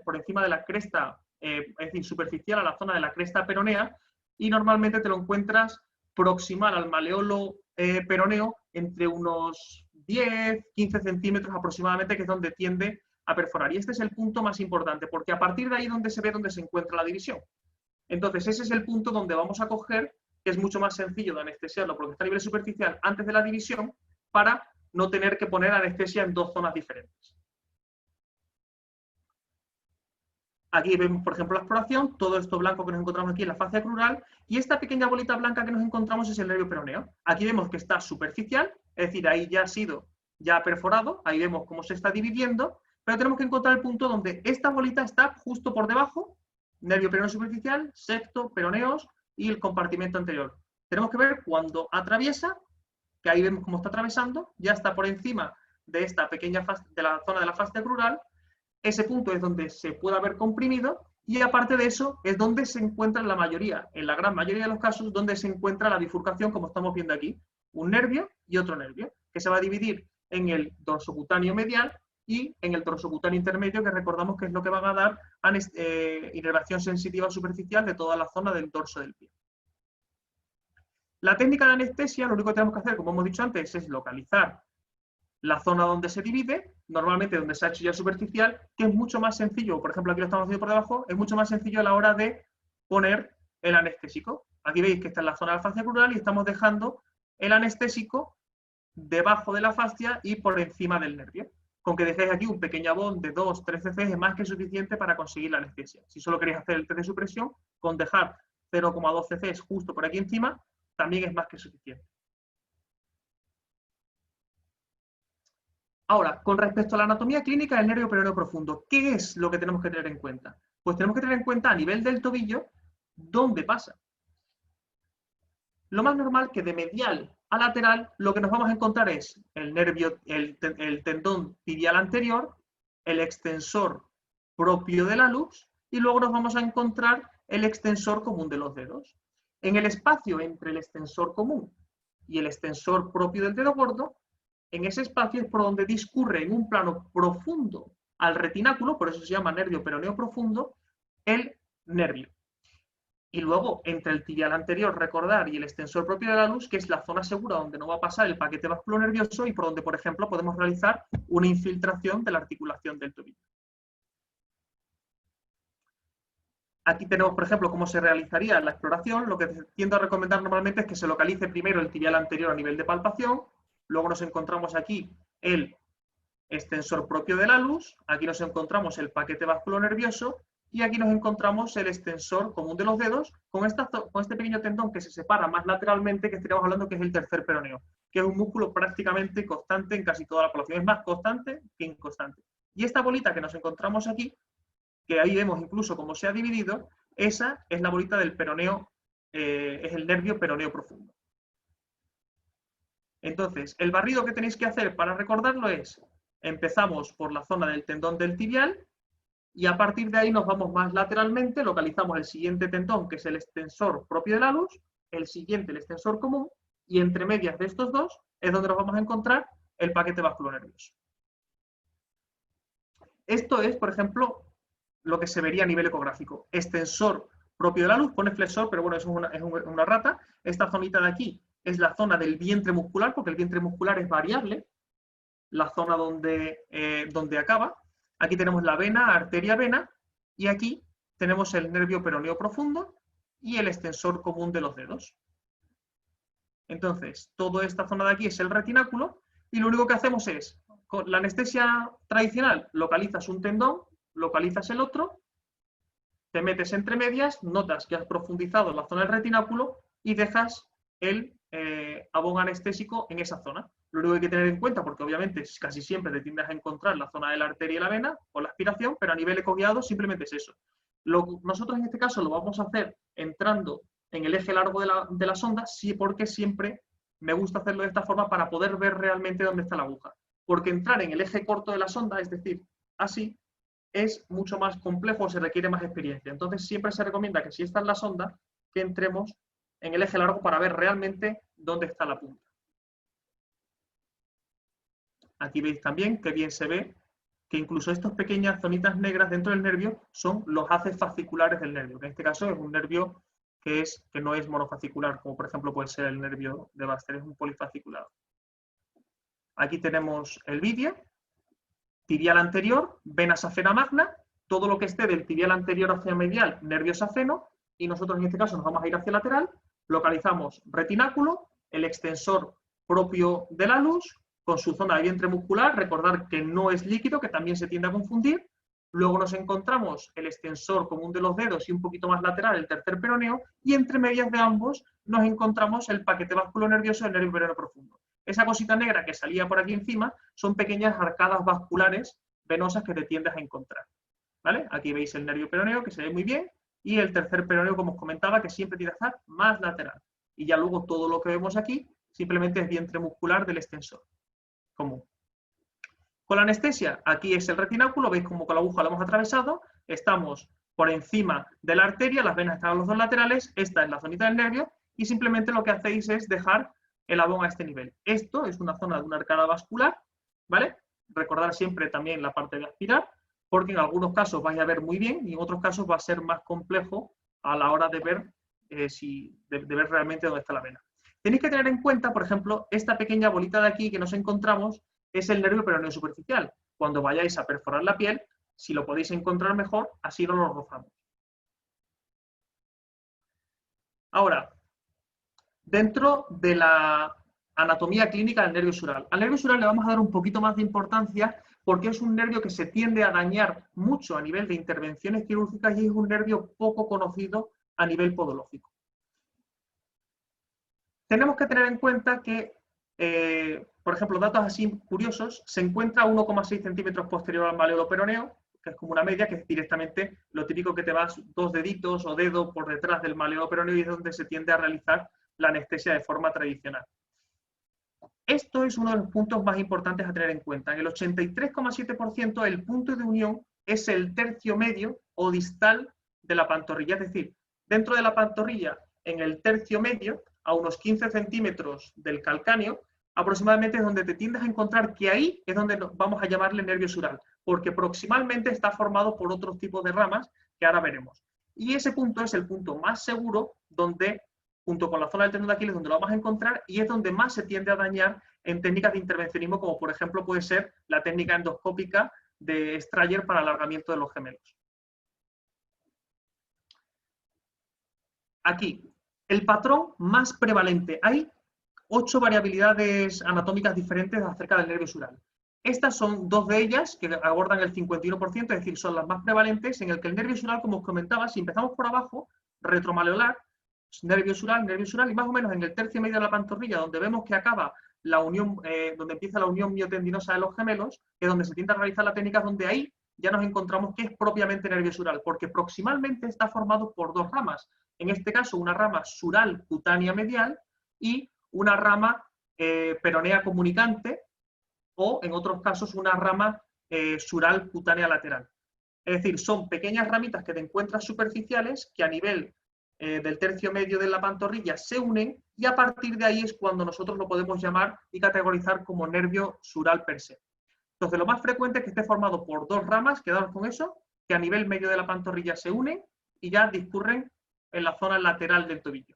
por encima de la cresta, es decir, superficial a la zona de la cresta peronea, y normalmente te lo encuentras proximal al maleolo peroneo entre unos 10, 15 centímetros aproximadamente, que es donde tiende a perforar. Y este es el punto más importante, porque a partir de ahí donde se ve dónde se encuentra la división. Entonces, ese es el punto donde vamos a coger, que es mucho más sencillo de anestesiarlo porque está a nivel superficial antes de la división, para no tener que poner anestesia en dos zonas diferentes. Aquí vemos, por ejemplo, la exploración, todo esto blanco que nos encontramos aquí en la fascia crural, y esta pequeña bolita blanca que nos encontramos es el nervio peroneo. Aquí vemos que está superficial, es decir, ahí ya ha sido perforado, ahí vemos cómo se está dividiendo, pero tenemos que encontrar el punto donde esta bolita está justo por debajo, nervio peroneo superficial, septo, peroneos y el compartimento anterior. Tenemos que ver cuando atraviesa, que ahí vemos cómo está atravesando, ya está por encima de esta pequeña de la zona de la fascia crural. Ese punto es donde se puede haber comprimido y aparte de eso es donde se encuentra en la gran mayoría de los casos, donde se encuentra la bifurcación, como estamos viendo aquí, un nervio y otro nervio, que se va a dividir en el dorsocutáneo medial y en el dorsocutáneo intermedio, que recordamos que es lo que van a dar inervación sensitiva superficial de toda la zona del dorso del pie. La técnica de anestesia, lo único que tenemos que hacer, como hemos dicho antes, es localizar la zona donde se divide, normalmente donde se ha hecho ya superficial, que es mucho más sencillo, por ejemplo aquí lo estamos haciendo por debajo, es mucho más sencillo a la hora de poner el anestésico. Aquí veis que está en la zona de la fascia crural y estamos dejando el anestésico debajo de la fascia y por encima del nervio. Con que dejéis aquí un pequeño abón de 2-3 cc es más que suficiente para conseguir la anestesia. Si solo queréis hacer el test de supresión, con dejar 0,2 cc justo por aquí encima, también es más que suficiente. Ahora, con respecto a la anatomía clínica del nervio peroneo profundo, ¿qué es lo que tenemos que tener en cuenta? Pues tenemos que tener en cuenta a nivel del tobillo dónde pasa. Lo más normal que de medial a lateral lo que nos vamos a encontrar es el nervio, el tendón tibial anterior, el extensor propio del hallux y luego nos vamos a encontrar el extensor común de los dedos. En el espacio entre el extensor común y el extensor propio del dedo gordo, en ese espacio es por donde discurre en un plano profundo al retináculo, por eso se llama nervio peroneo profundo, el nervio. Y luego, entre el tibial anterior, recordar, y el extensor propio de la hallux, que es la zona segura donde no va a pasar el paquete vasculonervioso y por donde, por ejemplo, podemos realizar una infiltración de la articulación del tobillo. Aquí tenemos, por ejemplo, cómo se realizaría la exploración. Lo que tiendo a recomendar normalmente es que se localice primero el tibial anterior a nivel de palpación. Luego nos encontramos aquí el extensor propio del hallux, aquí nos encontramos el paquete vasculonervioso y aquí nos encontramos el extensor común de los dedos con este pequeño tendón que se separa más lateralmente, que estaríamos hablando que es el tercer peroneo, que es un músculo prácticamente constante en casi toda la población, es más constante que inconstante. Y esta bolita que nos encontramos aquí, que ahí vemos incluso cómo se ha dividido, esa es la bolita del peroneo, es el nervio peroneo profundo. Entonces, el barrido que tenéis que hacer para recordarlo es, empezamos por la zona del tendón del tibial y a partir de ahí nos vamos más lateralmente, localizamos el siguiente tendón, que es el extensor propio del hallux, el siguiente, el extensor común, y entre medias de estos dos es donde nos vamos a encontrar el paquete vasculonervioso. Esto es, por ejemplo, lo que se vería a nivel ecográfico. Extensor propio del hallux, pone flexor, pero bueno, eso es una rata. Esta zonita de aquí es la zona del vientre muscular, porque el vientre muscular es variable, la zona donde acaba. Aquí tenemos la vena, arteria, vena, y aquí tenemos el nervio peroneo profundo y el extensor común de los dedos. Entonces, toda esta zona de aquí es el retináculo, y lo único que hacemos es, con la anestesia tradicional, localizas un tendón, localizas el otro, te metes entre medias, notas que has profundizado la zona del retináculo y dejas el abón anestésico en esa zona. Lo único que hay que tener en cuenta, porque obviamente casi siempre te tiendes a encontrar la zona de la arteria y la vena o la aspiración, pero a nivel ecoguiado simplemente es eso. Nosotros en este caso lo vamos a hacer entrando en el eje largo de la sonda, sí, porque siempre me gusta hacerlo de esta forma para poder ver realmente dónde está la aguja. Porque entrar en el eje corto de la sonda, es decir, así, es mucho más complejo, se requiere más experiencia. Entonces siempre se recomienda que si está en la sonda, que entremos en el eje largo para ver realmente dónde está la punta. Aquí veis también que bien se ve que incluso estas pequeñas zonitas negras dentro del nervio son los haces fasciculares del nervio, que en este caso es un nervio que no es monofascicular, como por ejemplo puede ser el nervio de Baxter, es un polifasciculado. Aquí tenemos el vídeo, tibial anterior, vena safena magna, todo lo que esté del tibial anterior hacia medial, nervio safeno, y nosotros en este caso nos vamos a ir hacia lateral, localizamos retináculo, el extensor propio del hallux, con su zona de vientre muscular, recordar que no es líquido, que también se tiende a confundir. Luego nos encontramos el extensor común de los dedos y un poquito más lateral el tercer peroneo, y entre medias de ambos nos encontramos el paquete vasculonervioso del nervio peroneo profundo. Esa cosita negra que salía por aquí encima son pequeñas arcadas vasculares venosas que te tiendes a encontrar. ¿Vale? Aquí veis el nervio peroneo, que se ve muy bien, y el tercer peroneo, como os comentaba, que siempre tiene que estar más lateral. Y ya luego todo lo que vemos aquí simplemente es vientre muscular del extensor común. Con la anestesia, aquí es el retináculo, veis como con la aguja lo hemos atravesado, estamos por encima de la arteria, las venas están a los dos laterales, esta es la zonita del nervio, y simplemente lo que hacéis es dejar el abón a este nivel. Esto es una zona de una arcada vascular, ¿vale? recordar siempre también la parte de aspirar, porque en algunos casos vais a ver muy bien y en otros casos va a ser más complejo a la hora de ver, de ver realmente dónde está la vena. Tenéis que tener en cuenta, por ejemplo, esta pequeña bolita de aquí que nos encontramos es el nervio peroneo superficial. Cuando vayáis a perforar la piel, si lo podéis encontrar mejor, así no lo rozamos. Ahora, dentro de la anatomía clínica del nervio sural. Al nervio sural le vamos a dar un poquito más de importancia porque es un nervio que se tiende a dañar mucho a nivel de intervenciones quirúrgicas y es un nervio poco conocido a nivel podológico. Tenemos que tener en cuenta que, por ejemplo, datos así curiosos, se encuentra a 1,6 centímetros posterior al maléolo peroneo, que es como una media, que es directamente lo típico que te vas 2 deditos o dedo por detrás del maléolo peroneo y es donde se tiende a realizar la anestesia de forma tradicional. Esto es uno de los puntos más importantes a tener en cuenta. En el 83,7% el punto de unión es el tercio medio o distal de la pantorrilla, es decir, dentro de la pantorrilla, en el tercio medio, a unos 15 centímetros del calcáneo, aproximadamente es donde te tiendes a encontrar que ahí es donde vamos a llamarle nervio sural, porque proximalmente está formado por otros tipos de ramas que ahora veremos. Y ese punto es el punto más seguro donde, junto con la zona del tendón de Aquiles, donde lo vamos a encontrar y es donde más se tiende a dañar en técnicas de intervencionismo, como por ejemplo puede ser la técnica endoscópica de Strayer para alargamiento de los gemelos. Aquí, el patrón más prevalente. Hay 8 variabilidades anatómicas diferentes acerca del nervio sural. Estas son 2 de ellas que abordan el 51%, es decir, son las más prevalentes, en el que el nervio sural, como os comentaba, si empezamos por abajo, retromaleolar, nervio sural, y más o menos en el tercio medio de la pantorrilla, donde vemos que acaba la unión, donde empieza la unión miotendinosa de los gemelos, que es donde se tiende a realizar la técnica, donde ahí ya nos encontramos que es propiamente nervio sural, porque proximalmente está formado por 2 ramas. En este caso, una rama sural cutánea medial y una rama peronea comunicante, o en otros casos una rama sural cutánea lateral. Es decir, son pequeñas ramitas que te encuentras superficiales que a nivel del tercio medio de la pantorrilla se unen y a partir de ahí es cuando nosotros lo podemos llamar y categorizar como nervio sural per se. Entonces, lo más frecuente es que esté formado por 2 ramas, quedaos con eso, que a nivel medio de la pantorrilla se unen y ya discurren en la zona lateral del tobillo.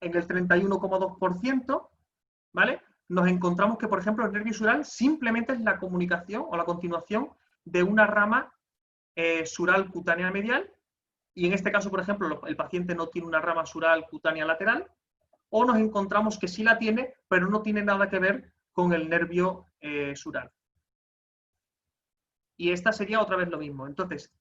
En el 31,2%, ¿vale?, nos encontramos que, por ejemplo, el nervio sural simplemente es la comunicación o la continuación de una rama sural cutánea medial, y en este caso, por ejemplo, el paciente no tiene una rama sural cutánea lateral, o nos encontramos que sí la tiene, pero no tiene nada que ver con el nervio sural. Y esta sería otra vez lo mismo. Entonces,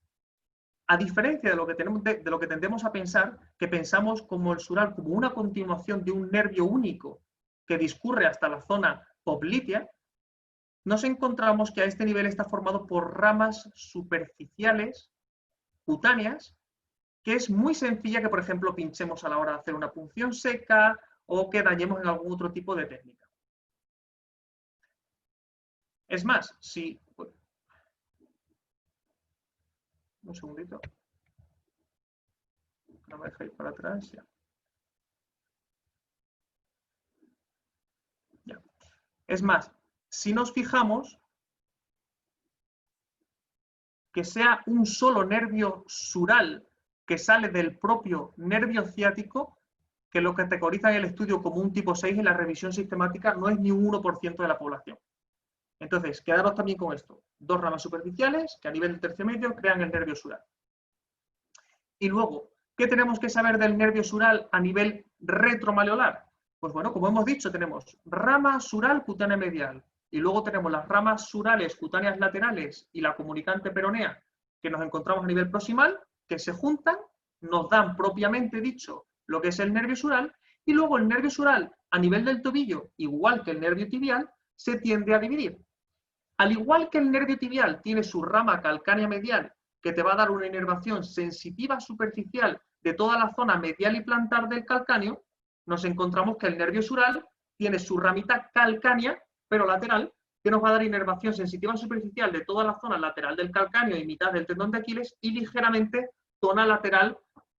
a diferencia de lo que tendemos a pensar, que pensamos como el sural como una continuación de un nervio único que discurre hasta la zona poplitea, nos encontramos que a este nivel está formado por ramas superficiales cutáneas, que es muy sencilla que, por ejemplo, pinchemos a la hora de hacer una punción seca o que dañemos en algún otro tipo de técnica. Es más, si... Un segundito. No me dejéis para atrás. Ya. Ya. Es más, si nos fijamos, que sea un solo nervio sural que sale del propio nervio ciático, que lo categoriza en el estudio como un tipo 6 en la revisión sistemática, no es ni un 1% de la población. Entonces, quedaros también con esto. 2 ramas superficiales que a nivel del tercio medio crean el nervio sural. Y luego, ¿qué tenemos que saber del nervio sural a nivel retromaleolar? Pues bueno, como hemos dicho, tenemos rama sural cutánea medial y luego tenemos las ramas surales cutáneas laterales y la comunicante peronea que nos encontramos a nivel proximal, que se juntan, nos dan propiamente dicho lo que es el nervio sural, y luego el nervio sural a nivel del tobillo, igual que el nervio tibial, se tiende a dividir. Al igual que el nervio tibial tiene su rama calcánea medial, que te va a dar una inervación sensitiva superficial de toda la zona medial y plantar del calcáneo, nos encontramos que el nervio sural tiene su ramita calcánea, pero lateral, que nos va a dar inervación sensitiva superficial de toda la zona lateral del calcáneo y mitad del tendón de Aquiles y ligeramente zona lateral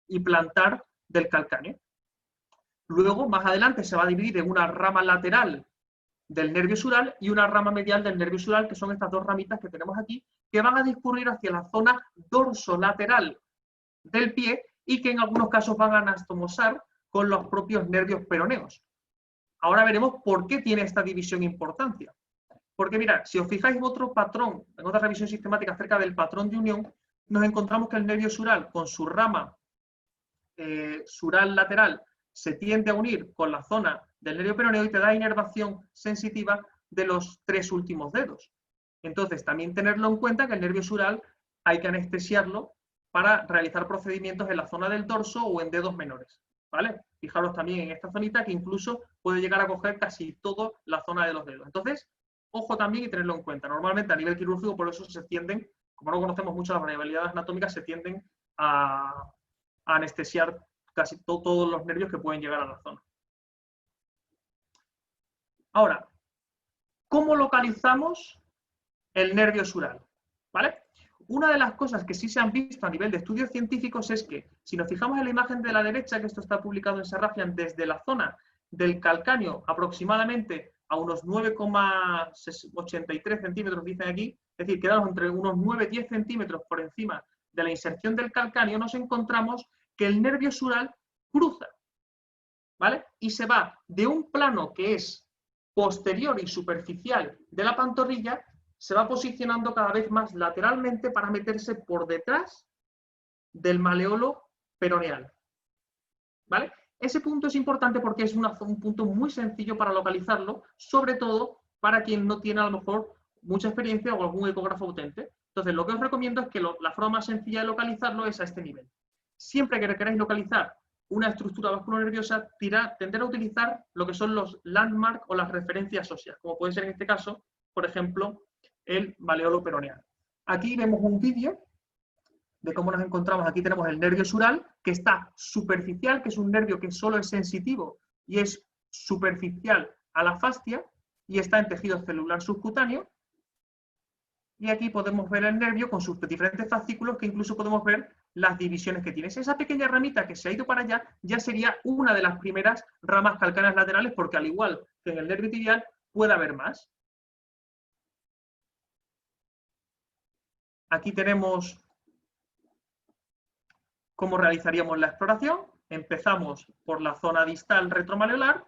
y plantar del calcáneo. Luego, más adelante, se va a dividir en una rama lateral del nervio sural y una rama medial del nervio sural, que son estas dos ramitas que tenemos aquí, que van a discurrir hacia la zona dorsolateral del pie y que en algunos casos van a anastomosar con los propios nervios peroneos. Ahora veremos por qué tiene esta división importancia. Porque mirad, si os fijáis en otro patrón, en otra revisión sistemática acerca del patrón de unión, nos encontramos que el nervio sural con su rama sural lateral se tiende a unir con la zona del nervio peroneo y te da inervación sensitiva de los 3 últimos dedos. Entonces, también tenerlo en cuenta que el nervio sural hay que anestesiarlo para realizar procedimientos en la zona del dorso o en dedos menores, ¿vale? Fijaros también en esta zonita que incluso puede llegar a coger casi toda la zona de los dedos. Entonces, ojo también y tenerlo en cuenta. Normalmente a nivel quirúrgico por eso se tienden, como no conocemos mucho las variabilidades anatómicas, se tienden a anestesiar casi todos los nervios que pueden llegar a la zona. Ahora, ¿cómo localizamos el nervio sural? ¿Vale? Una de las cosas que sí se han visto a nivel de estudios científicos es que, si nos fijamos en la imagen de la derecha, que esto está publicado en Serrafian, desde la zona del calcáneo aproximadamente a unos 9,83 centímetros, dicen aquí, es decir, quedamos entre unos 9-10 centímetros por encima de la inserción del calcáneo, nos encontramos que el nervio sural cruza, ¿vale? Y se va de un plano que es posterior y superficial de la pantorrilla, se va posicionando cada vez más lateralmente para meterse por detrás del maleolo peroneal, ¿vale? Ese punto es importante porque es un punto muy sencillo para localizarlo, sobre todo para quien no tiene a lo mejor mucha experiencia o algún ecógrafo potente. Entonces, lo que os recomiendo es que la forma más sencilla de localizarlo es a este nivel. Siempre que queráis localizar una estructura vasculonerviosa, tender a utilizar lo que son los landmarks o las referencias óseas, como puede ser en este caso, por ejemplo, el maleolo peroneal. Aquí vemos un vídeo de cómo nos encontramos. Aquí tenemos el nervio sural, que está superficial, que es un nervio que solo es sensitivo y es superficial a la fascia y está en tejido celular subcutáneo. Y aquí podemos ver el nervio con sus diferentes fascículos, que incluso podemos ver las divisiones que tiene. Esa pequeña ramita que se ha ido para allá ya sería una de las primeras ramas calcáneas laterales, porque al igual que en el nervio tibial puede haber más. Aquí tenemos cómo realizaríamos la exploración. Empezamos por la zona distal retromaleolar,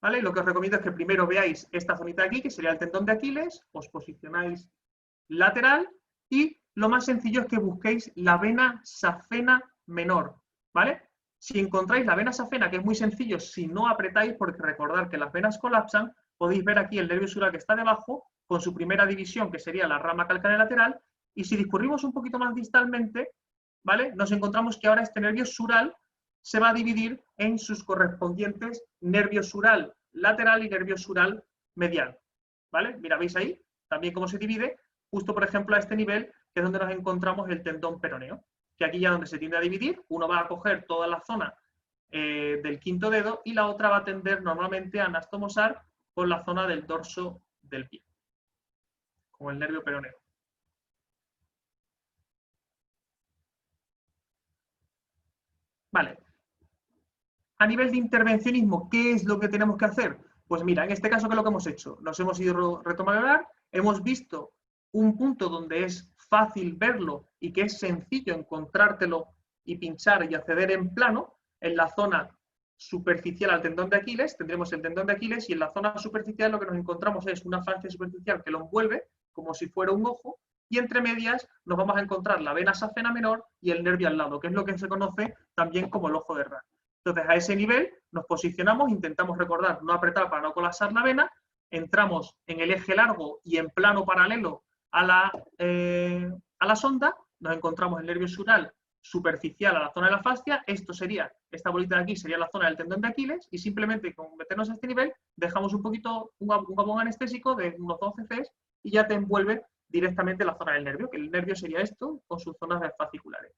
¿vale? Y lo que os recomiendo es que primero veáis esta zonita aquí, que sería el tendón de Aquiles, os posicionáis lateral y lo más sencillo es que busquéis la vena safena menor, ¿vale? Si encontráis la vena safena, que es muy sencillo, si no apretáis, porque recordad que las venas colapsan, podéis ver aquí el nervio sural que está debajo, con su primera división, que sería la rama calcánea lateral, y si discurrimos un poquito más distalmente, ¿vale? Nos encontramos que ahora este nervio sural se va a dividir en sus correspondientes nervio sural lateral y nervio sural medial, ¿vale? Mira, ¿veis ahí? También cómo se divide, justo por ejemplo a este nivel, que es donde nos encontramos el tendón peroneo, que aquí ya donde se tiende a dividir, uno va a coger toda la zona del quinto dedo y la otra va a tender normalmente a anastomosar con la zona del dorso del pie, con el nervio peroneo. Vale. A nivel de intervencionismo, ¿qué es lo que tenemos que hacer? Pues mira, en este caso, ¿qué es lo que hemos hecho? Nos hemos ido retromaleolar, hemos visto un punto donde es fácil verlo y que es sencillo encontrártelo y pinchar y acceder en plano, en la zona superficial al tendón de Aquiles, tendremos el tendón de Aquiles y en la zona superficial lo que nos encontramos es una fascia superficial que lo envuelve como si fuera un ojo y entre medias nos vamos a encontrar la vena safena menor y el nervio al lado, que es lo que se conoce también como el ojo de Ra. Entonces, a ese nivel nos posicionamos, intentamos recordar, no apretar para no colapsar la vena, entramos en el eje largo y en plano paralelo a la sonda, nos encontramos el nervio sural superficial a la zona de la fascia, esta bolita de aquí sería la zona del tendón de Aquiles, y simplemente con meternos a este nivel, dejamos un poquito, un gabón anestésico de unos 12 Cs y ya te envuelve directamente la zona del nervio, que el nervio sería esto, con sus zonas fasciculares.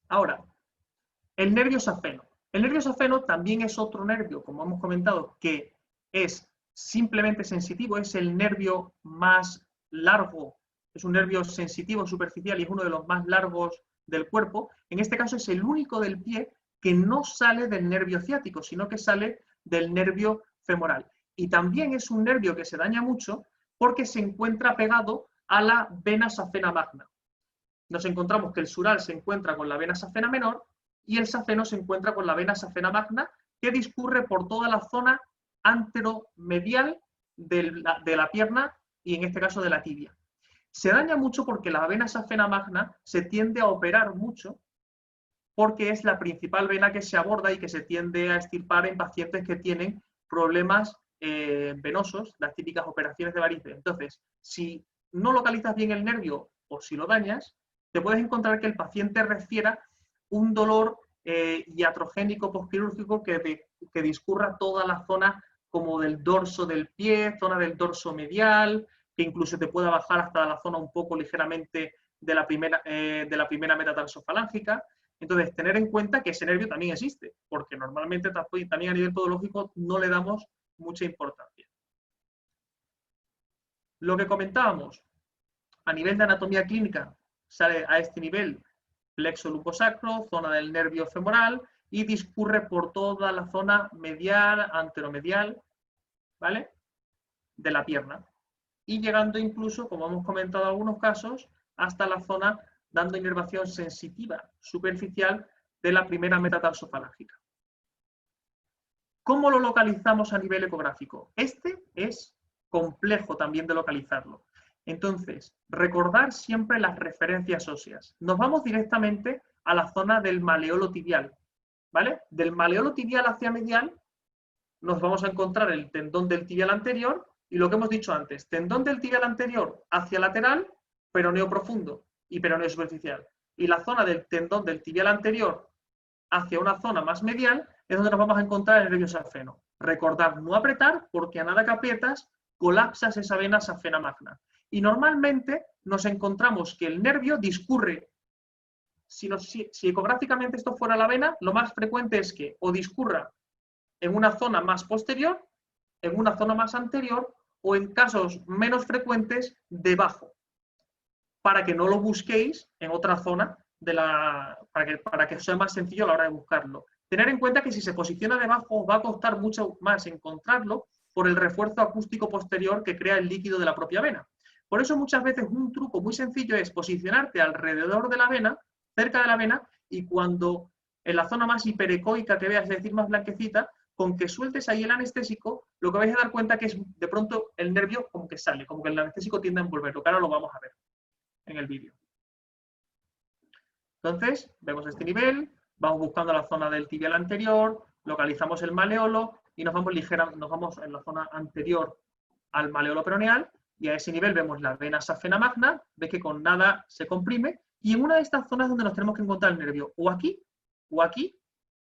Ahora, el nervio safeno. El nervio safeno también es otro nervio, como hemos comentado, que es simplemente sensitivo, es el nervio más largo, es un nervio sensitivo superficial y es uno de los más largos del cuerpo. En este caso es el único del pie que no sale del nervio ciático, sino que sale del nervio femoral. Y también es un nervio que se daña mucho porque se encuentra pegado a la vena safena magna. Nos encontramos que el sural se encuentra con la vena safena menor y el safeno se encuentra con la vena safena magna, que discurre por toda la zona anteromedial de la pierna y en este caso de la tibia. Se daña mucho porque la vena safena magna se tiende a operar mucho porque es la principal vena que se aborda y que se tiende a extirpar en pacientes que tienen problemas venosos, las típicas operaciones de varices. Entonces, si no localizas bien el nervio o si lo dañas, te puedes encontrar que el paciente refiera un dolor iatrogénico postquirúrgico que discurra toda la zona como del dorso del pie, zona del dorso medial, que incluso te pueda bajar hasta la zona un poco ligeramente de la primera metatarsofalágica. Entonces, tener en cuenta que ese nervio también existe, porque normalmente también a nivel podológico no le damos mucha importancia. Lo que comentábamos, a nivel de anatomía clínica, sale a este nivel plexo lumposacro, zona del nervio femoral, y discurre por toda la zona medial, anteromedial, ¿vale?, de la pierna. Y llegando incluso, como hemos comentado en algunos casos, hasta la zona dando inervación sensitiva superficial de la primera metatarsofalágica. ¿Cómo lo localizamos a nivel ecográfico? Este es complejo también de localizarlo. Entonces, recordar siempre las referencias óseas. Nos vamos directamente a la zona del maleolo tibial, ¿vale? Del maleolo tibial hacia medial nos vamos a encontrar el tendón del tibial anterior y lo que hemos dicho antes, tendón del tibial anterior hacia lateral, peroneo profundo y peroneo superficial. Y la zona del tendón del tibial anterior hacia una zona más medial es donde nos vamos a encontrar el nervio safeno. Recordar no apretar porque a nada que aprietas colapsas esa vena safena magna. Y normalmente nos encontramos que el nervio discurre, si ecográficamente esto fuera la vena, lo más frecuente es que o discurra en una zona más posterior, en una zona más anterior o en casos menos frecuentes debajo, para que no lo busquéis en otra zona para que sea más sencillo a la hora de buscarlo. Tener en cuenta que si se posiciona debajo os va a costar mucho más encontrarlo por el refuerzo acústico posterior que crea el líquido de la propia vena. Por eso muchas veces un truco muy sencillo es posicionarte alrededor de la vena, cerca de la vena, y cuando en la zona más hiperecoica que veas, es decir, más blanquecita, con que sueltes ahí el anestésico, lo que vais a dar cuenta que es de pronto el nervio como que sale, como que el anestésico tiende a envolverlo, que ahora lo vamos a ver en el vídeo. Entonces, vemos este nivel, vamos buscando la zona del tibial anterior, localizamos el maleolo y nos vamos en la zona anterior al maleolo peroneal y a ese nivel vemos la vena safena magna, ve que con nada se comprime y en una de estas zonas donde nos tenemos que encontrar el nervio, o aquí,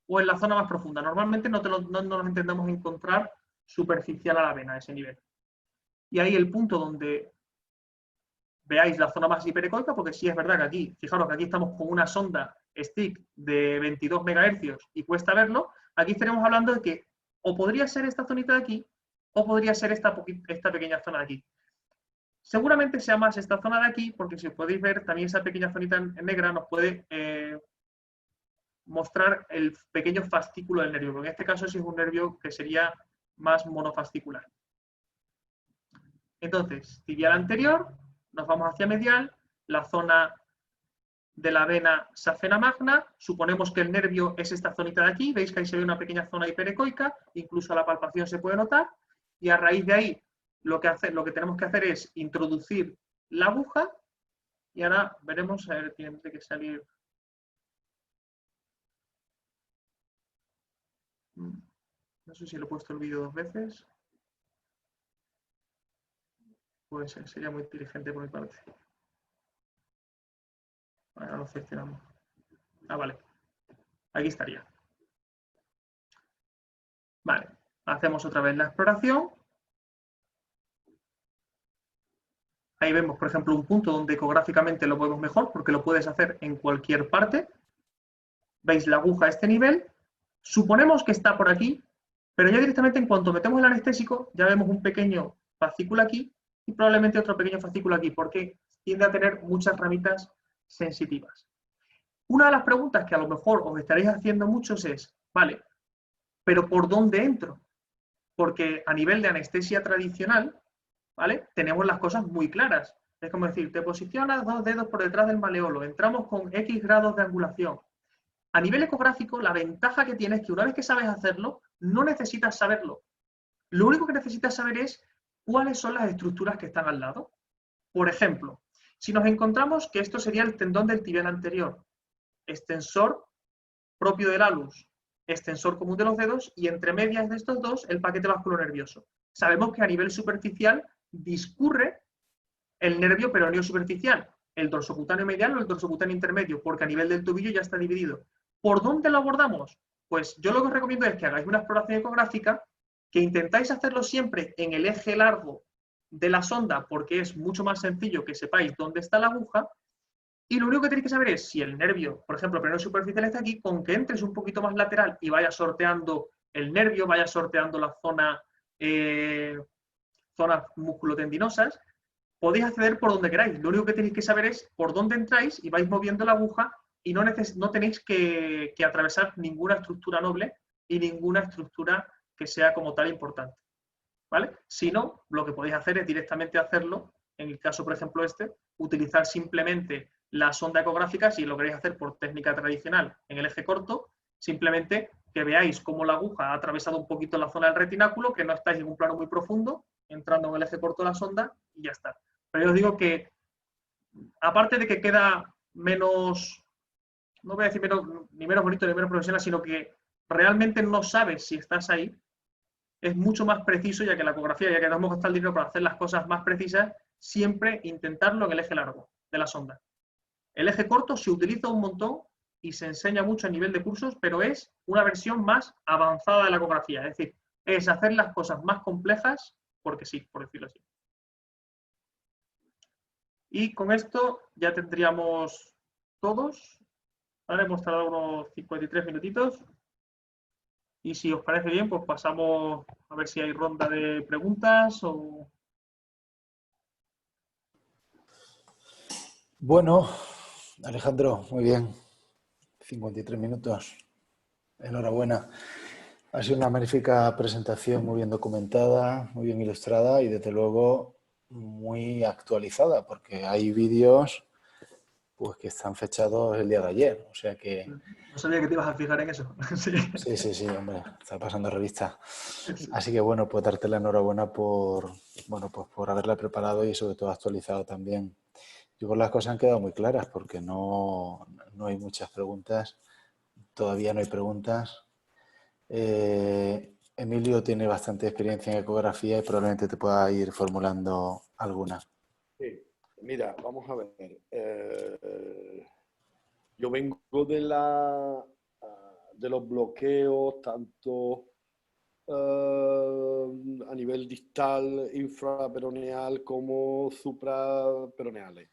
o en la zona más profunda. Normalmente no nos intentamos encontrar superficial a la vena a ese nivel. Y ahí el punto donde veáis la zona más hiperecoica, porque sí es verdad que aquí, fijaros que aquí estamos con una sonda stick de 22 MHz y cuesta verlo, aquí estaremos hablando de que o podría ser esta zonita de aquí, o podría ser esta pequeña zona de aquí. Seguramente sea más esta zona de aquí, porque si os podéis ver, también esa pequeña zonita en negra nos puede mostrar el pequeño fascículo del nervio, porque en este caso sí es un nervio que sería más monofascicular. Entonces, tibial anterior, nos vamos hacia medial, la zona de la vena safena magna, suponemos que el nervio es esta zonita de aquí, veis que ahí se ve una pequeña zona hiperecoica, incluso a la palpación se puede notar, y a raíz de ahí lo que tenemos que hacer es introducir la aguja, y ahora veremos, a ver, tiene que salir... No sé si lo he puesto el vídeo 2 veces. Pues sería muy inteligente por mi parte. Ahora lo gestionamos. Ah, vale. Aquí estaría. Vale. Hacemos otra vez la exploración. Ahí vemos, por ejemplo, un punto donde ecográficamente lo vemos mejor, porque lo puedes hacer en cualquier parte. Veis la aguja a este nivel. Suponemos que está por aquí, pero ya directamente en cuanto metemos el anestésico, ya vemos un pequeño fascículo aquí y probablemente otro pequeño fascículo aquí, porque tiende a tener muchas ramitas sensitivas. Una de las preguntas que a lo mejor os estaréis haciendo muchos es, vale, pero ¿por dónde entro? Porque a nivel de anestesia tradicional, ¿vale? Tenemos las cosas muy claras. Es como decir, te posicionas 2 dedos por detrás del maleolo, entramos con X grados de angulación. A nivel ecográfico, la ventaja que tienes es que una vez que sabes hacerlo, no necesitas saberlo. Lo único que necesitas saber es cuáles son las estructuras que están al lado. Por ejemplo, si nos encontramos que esto sería el tendón del tibial anterior, extensor propio del alus, extensor común de los dedos y entre medias de estos dos el paquete vasculonervioso. Sabemos que a nivel superficial discurre el nervio peroneo superficial, el dorsocutáneo medial o el dorsocutáneo intermedio, porque a nivel del tobillo ya está dividido. ¿Por dónde lo abordamos? Pues yo lo que os recomiendo es que hagáis una exploración ecográfica, que intentáis hacerlo siempre en el eje largo de la sonda, porque es mucho más sencillo que sepáis dónde está la aguja, y lo único que tenéis que saber es si el nervio, por ejemplo, el peroneo superficial está aquí, con que entres un poquito más lateral y vayas sorteando el nervio, vayas sorteando la zona, zonas musculotendinosas, podéis acceder por donde queráis. Lo único que tenéis que saber es por dónde entráis y vais moviendo la aguja y no tenéis que atravesar ninguna estructura noble y ninguna estructura que sea como tal importante. ¿Vale? Si no, lo que podéis hacer es directamente hacerlo, en el caso, por ejemplo, utilizar simplemente la sonda ecográfica, si lo queréis hacer por técnica tradicional en el eje corto, simplemente que veáis cómo la aguja ha atravesado un poquito la zona del retináculo, que no estáis en un plano muy profundo, entrando en el eje corto de la sonda y ya está. Pero yo os digo que, aparte de que queda menos, no voy a decir ni menos bonito ni menos profesional, sino que realmente no sabes si estás ahí, es mucho más preciso, ya que la ecografía, ya que damos hasta el dinero para hacer las cosas más precisas, siempre intentarlo en el eje largo de la sonda. El eje corto se utiliza un montón y se enseña mucho a nivel de cursos, pero es una versión más avanzada de la ecografía. Es decir, es hacer las cosas más complejas porque sí, por decirlo así. Y con esto ya tendríamos todos. Ahora hemos tardado unos 53 minutitos. Y si os parece bien, pues pasamos a ver si hay ronda de preguntas o... Bueno, Alejandro, muy bien. 53 minutos. Enhorabuena. Ha sido una magnífica presentación, muy bien documentada, muy bien ilustrada y desde luego muy actualizada, porque hay vídeos pues que están fechados el día de ayer, o sea que... No sabía que te ibas a fijar en eso. Sí, hombre, está pasando revista. Así que bueno, pues darte la enhorabuena por, bueno, pues por haberla preparado y sobre todo actualizado también. Yo creo que las cosas han quedado muy claras porque no hay muchas preguntas, todavía no hay preguntas. Emilio tiene bastante experiencia en ecografía y probablemente te pueda ir formulando alguna. Sí. Mira, vamos a ver. Yo vengo de los bloqueos tanto a nivel distal, infraperoneal como supraperoneales.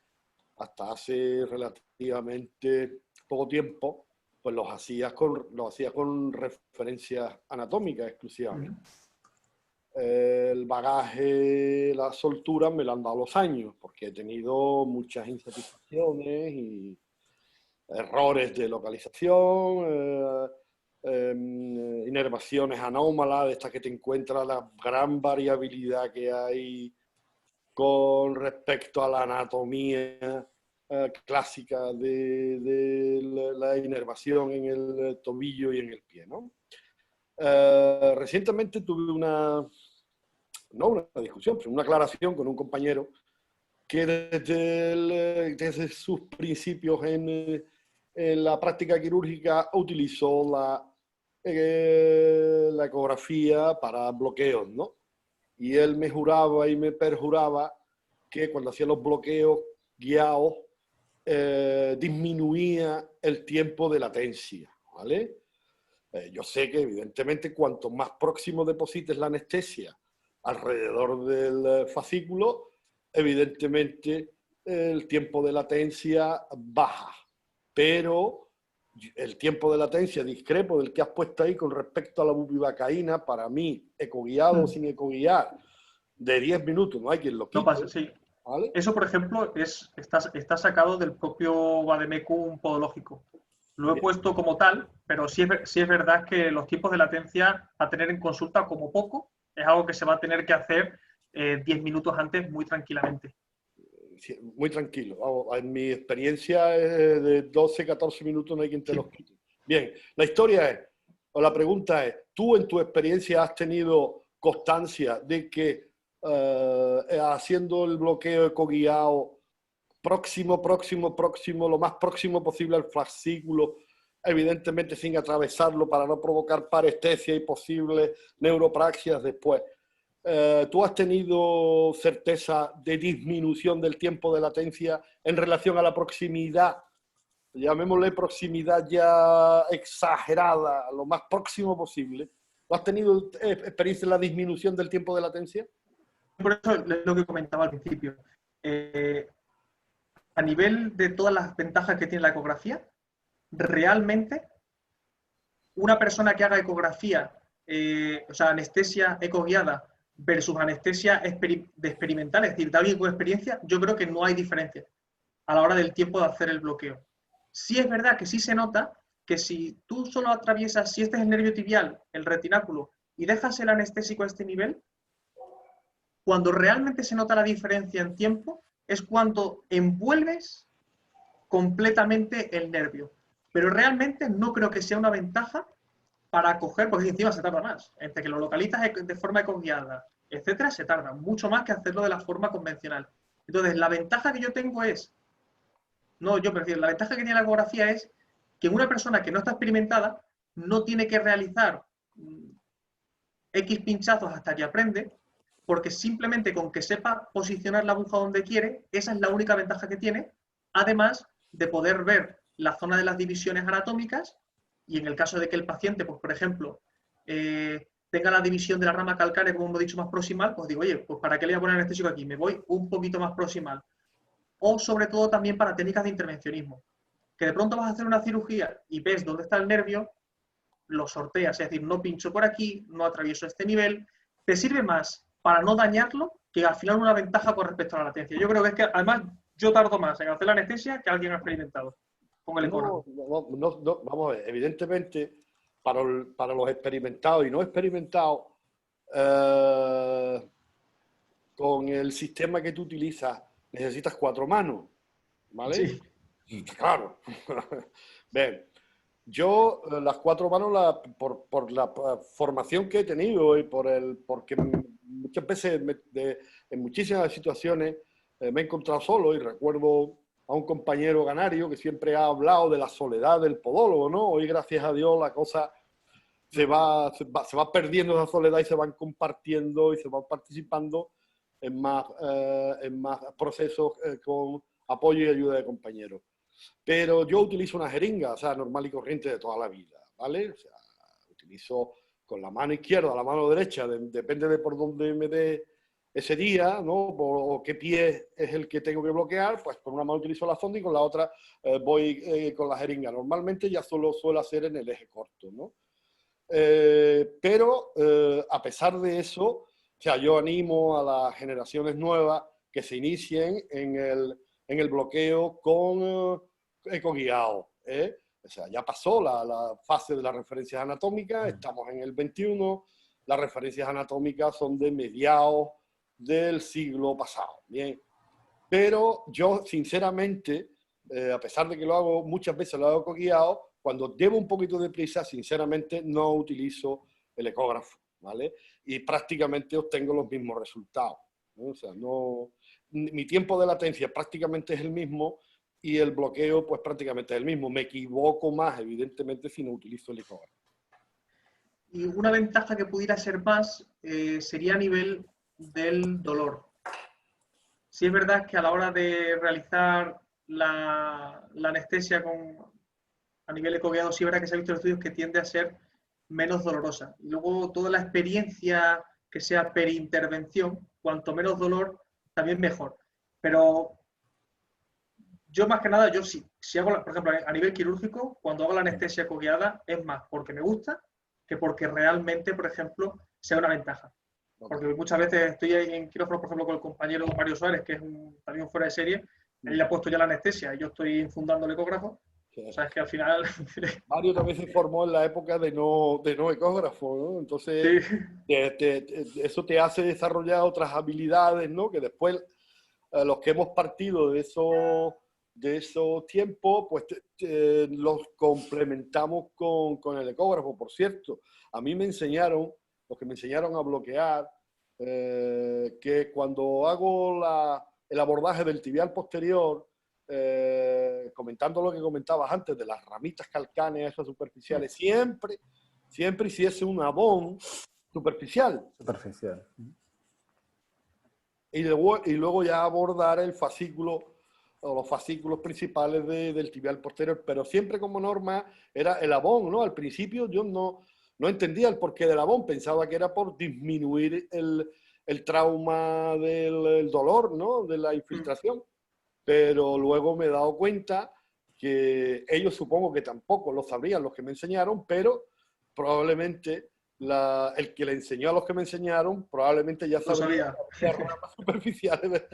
Hasta hace relativamente poco tiempo, pues los hacía con referencias anatómicas exclusivamente. El bagaje, la soltura me lo han dado los años, porque he tenido muchas insatisfacciones y errores de localización, inervaciones anómalas, de estas que te encuentras, la gran variabilidad que hay con respecto a la anatomía clásica de la inervación en el tobillo y en el pie, ¿no? Recientemente tuve una discusión, pero una aclaración con un compañero que desde sus principios en la práctica quirúrgica utilizó la ecografía para bloqueos, ¿no? Y él me juraba y me perjuraba que cuando hacía los bloqueos guiados disminuía el tiempo de latencia, ¿vale? Yo sé que evidentemente cuanto más próximo deposites la anestesia alrededor del fascículo, evidentemente el tiempo de latencia baja, pero el tiempo de latencia discrepo del que has puesto ahí con respecto a la bupivacaína, para mí, ecoguiado o sin ecoguiar, de 10 minutos, no hay quien lo quite. No pasa, sí. ¿Vale? Eso, por ejemplo, está sacado del propio Vademecum podológico. Lo he puesto como tal, pero sí es verdad que los tiempos de latencia a tener en consulta como poco es algo que se va a tener que hacer 10 minutos antes muy tranquilamente. Sí, muy tranquilo. Vamos, en mi experiencia es de 12, 14 minutos, no hay quien te los quite. Bien, la historia es, o la pregunta es, ¿tú en tu experiencia has tenido constancia de que haciendo el bloqueo ecoguiado próximo, lo más próximo posible al fascículo, evidentemente sin atravesarlo para no provocar parestesia y posibles neuropraxias después? ¿Tú has tenido certeza de disminución del tiempo de latencia en relación a la proximidad, llamémosle proximidad ya exagerada, lo más próximo posible? ¿Tú has tenido experiencia en la disminución del tiempo de latencia? Por eso es lo que comentaba al principio. A nivel de todas las ventajas que tiene la ecografía, realmente una persona que haga ecografía, o sea, anestesia ecoguiada versus anestesia experimental, es decir, de alguien con experiencia, yo creo que no hay diferencia a la hora del tiempo de hacer el bloqueo. Sí es verdad que sí se nota que si tú solo atraviesas, si este es el nervio tibial, el retináculo, y dejas el anestésico a este nivel, cuando realmente se nota la diferencia en tiempo es cuando envuelves completamente el nervio. Pero realmente no creo que sea una ventaja para coger, porque encima se tarda más. Entre que lo localizas de forma ecoguiada, etcétera, se tarda mucho más que hacerlo de la forma convencional. Entonces, la ventaja que yo tengo es, no, yo prefiero, la ventaja que tiene la ecografía es que una persona que no está experimentada no tiene que realizar X pinchazos hasta que aprende, porque simplemente con que sepa posicionar la aguja donde quiere, esa es la única ventaja que tiene, además de poder ver la zona de las divisiones anatómicas y en el caso de que el paciente, pues por ejemplo, tenga la división de la rama calcánea, como hemos dicho, más proximal, pues digo, oye, pues ¿para qué le voy a poner anestésico aquí? Me voy un poquito más proximal. O sobre todo también para técnicas de intervencionismo, que de pronto vas a hacer una cirugía y ves dónde está el nervio, lo sorteas, es decir, no pincho por aquí, no atravieso este nivel, te sirve más para no dañarlo que al final una ventaja con respecto a la latencia. Yo creo que es que además yo tardo más en hacer la anestesia que alguien ha experimentado con el ecógrafo. Vamos a ver, evidentemente para los experimentados y no experimentados, con el sistema que tú utilizas necesitas 4 manos, ¿vale? Sí. Claro. Bien, yo las 4 manos, por la formación que he tenido y porque muchas veces, en muchísimas situaciones, me he encontrado solo y recuerdo a un compañero ganario que siempre ha hablado de la soledad del podólogo, ¿no? Hoy, gracias a Dios, la cosa se va perdiendo esa soledad y se van compartiendo y se van participando en más procesos con apoyo y ayuda de compañeros. Pero yo utilizo una jeringa, o sea, normal y corriente de toda la vida, ¿vale? O sea, utilizo con la mano izquierda, la mano derecha, depende de por dónde me dé ese día, ¿no? O qué pie es el que tengo que bloquear, pues con una mano utilizo la sonda y con la otra voy con la jeringa. Normalmente ya solo suelo hacer en el eje corto, ¿no? Pero a pesar de eso, o sea, yo animo a las generaciones nuevas que se inicien en el bloqueo con ecoguiado, ¿eh? O sea, ya pasó la fase de las referencias anatómicas, estamos en el 21, las referencias anatómicas son de mediados del siglo pasado, ¿bien? Pero yo, sinceramente, a pesar de que lo hago muchas veces, lo hago ecoguiado, cuando llevo un poquito de prisa, sinceramente, no utilizo el ecógrafo, ¿vale? Y prácticamente obtengo los mismos resultados, ¿no? O sea, mi tiempo de latencia prácticamente es el mismo y el bloqueo, pues prácticamente es el mismo. Me equivoco más, evidentemente, si no utilizo el ecógrafo. Y una ventaja que pudiera ser más sería a nivel del dolor. Sí es verdad que a la hora de realizar la anestesia a nivel ecoguiado, sí es verdad que se ha visto en estudios que tiende a ser menos dolorosa. Y luego toda la experiencia que sea perintervención, cuanto menos dolor, también mejor. Pero yo más que nada, yo si hago, por ejemplo, a nivel quirúrgico, cuando hago la anestesia ecoguiada, es más porque me gusta que porque realmente, por ejemplo, sea una ventaja. Porque muchas veces estoy en quirófano, por ejemplo, con el compañero Mario Suárez, que es también fuera de serie, él le ha puesto ya la anestesia y yo estoy infundando el ecógrafo, O sea, es que al final... Mario también se formó en la época de no ecógrafo, ¿no? Entonces, Sí. eso te hace desarrollar otras habilidades, ¿no? Que después, los que hemos partido de esos tiempos, pues los complementamos con el ecógrafo. Por cierto, a mí los que me enseñaron a bloquear, que cuando hago el abordaje del tibial posterior, comentando lo que comentabas antes de las ramitas calcáneas, esas superficiales, siempre hiciese un abón superficial. Superficial. Y luego ya abordar el fascículo o los fascículos principales del tibial posterior, pero siempre como norma era el abón, ¿no? Al principio yo no entendía el porqué del abón, pensaba que era por disminuir el trauma del dolor, ¿no? De la infiltración. Pero luego me he dado cuenta que ellos supongo que tampoco lo sabrían los que me enseñaron, pero probablemente el que le enseñó a los que me enseñaron probablemente ya sabría las ramas superficiales.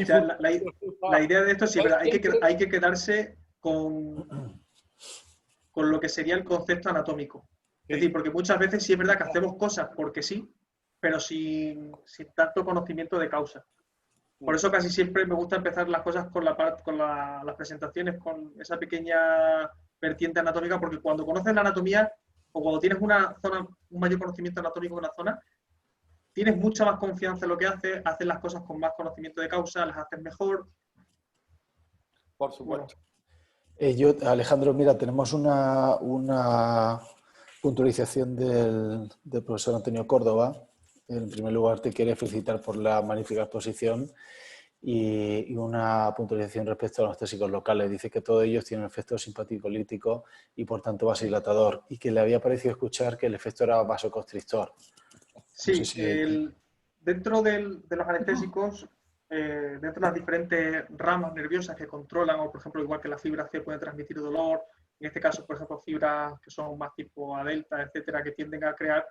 O sea, la idea de esto siempre hay que quedarse con lo que sería el concepto anatómico. Es decir, porque muchas veces sí es verdad que hacemos cosas porque sí, pero sin tanto conocimiento de causa. Por eso casi siempre me gusta empezar las cosas con las presentaciones, con esa pequeña vertiente anatómica, porque cuando conoces la anatomía o cuando tienes un mayor conocimiento anatómico de una zona, tienes mucha más confianza en lo que haces las cosas con más conocimiento de causa, las haces mejor. Por supuesto. Alejandro, mira, tenemos una puntualización del profesor Antonio Córdoba. En primer lugar, te quiere felicitar por la magnífica exposición y una puntualización respecto a los anestésicos locales. Dice que todos ellos tienen efecto simpaticolítico y, por tanto, vasodilatador, y que le había parecido escuchar que el efecto era vasoconstrictor. Sí, no sé si dentro de los anestésicos, dentro de las diferentes ramas nerviosas que controlan, o por ejemplo, igual que la fibra C puede transmitir dolor, en este caso, por ejemplo, fibras que son más tipo A delta, etcétera, que tienden a crear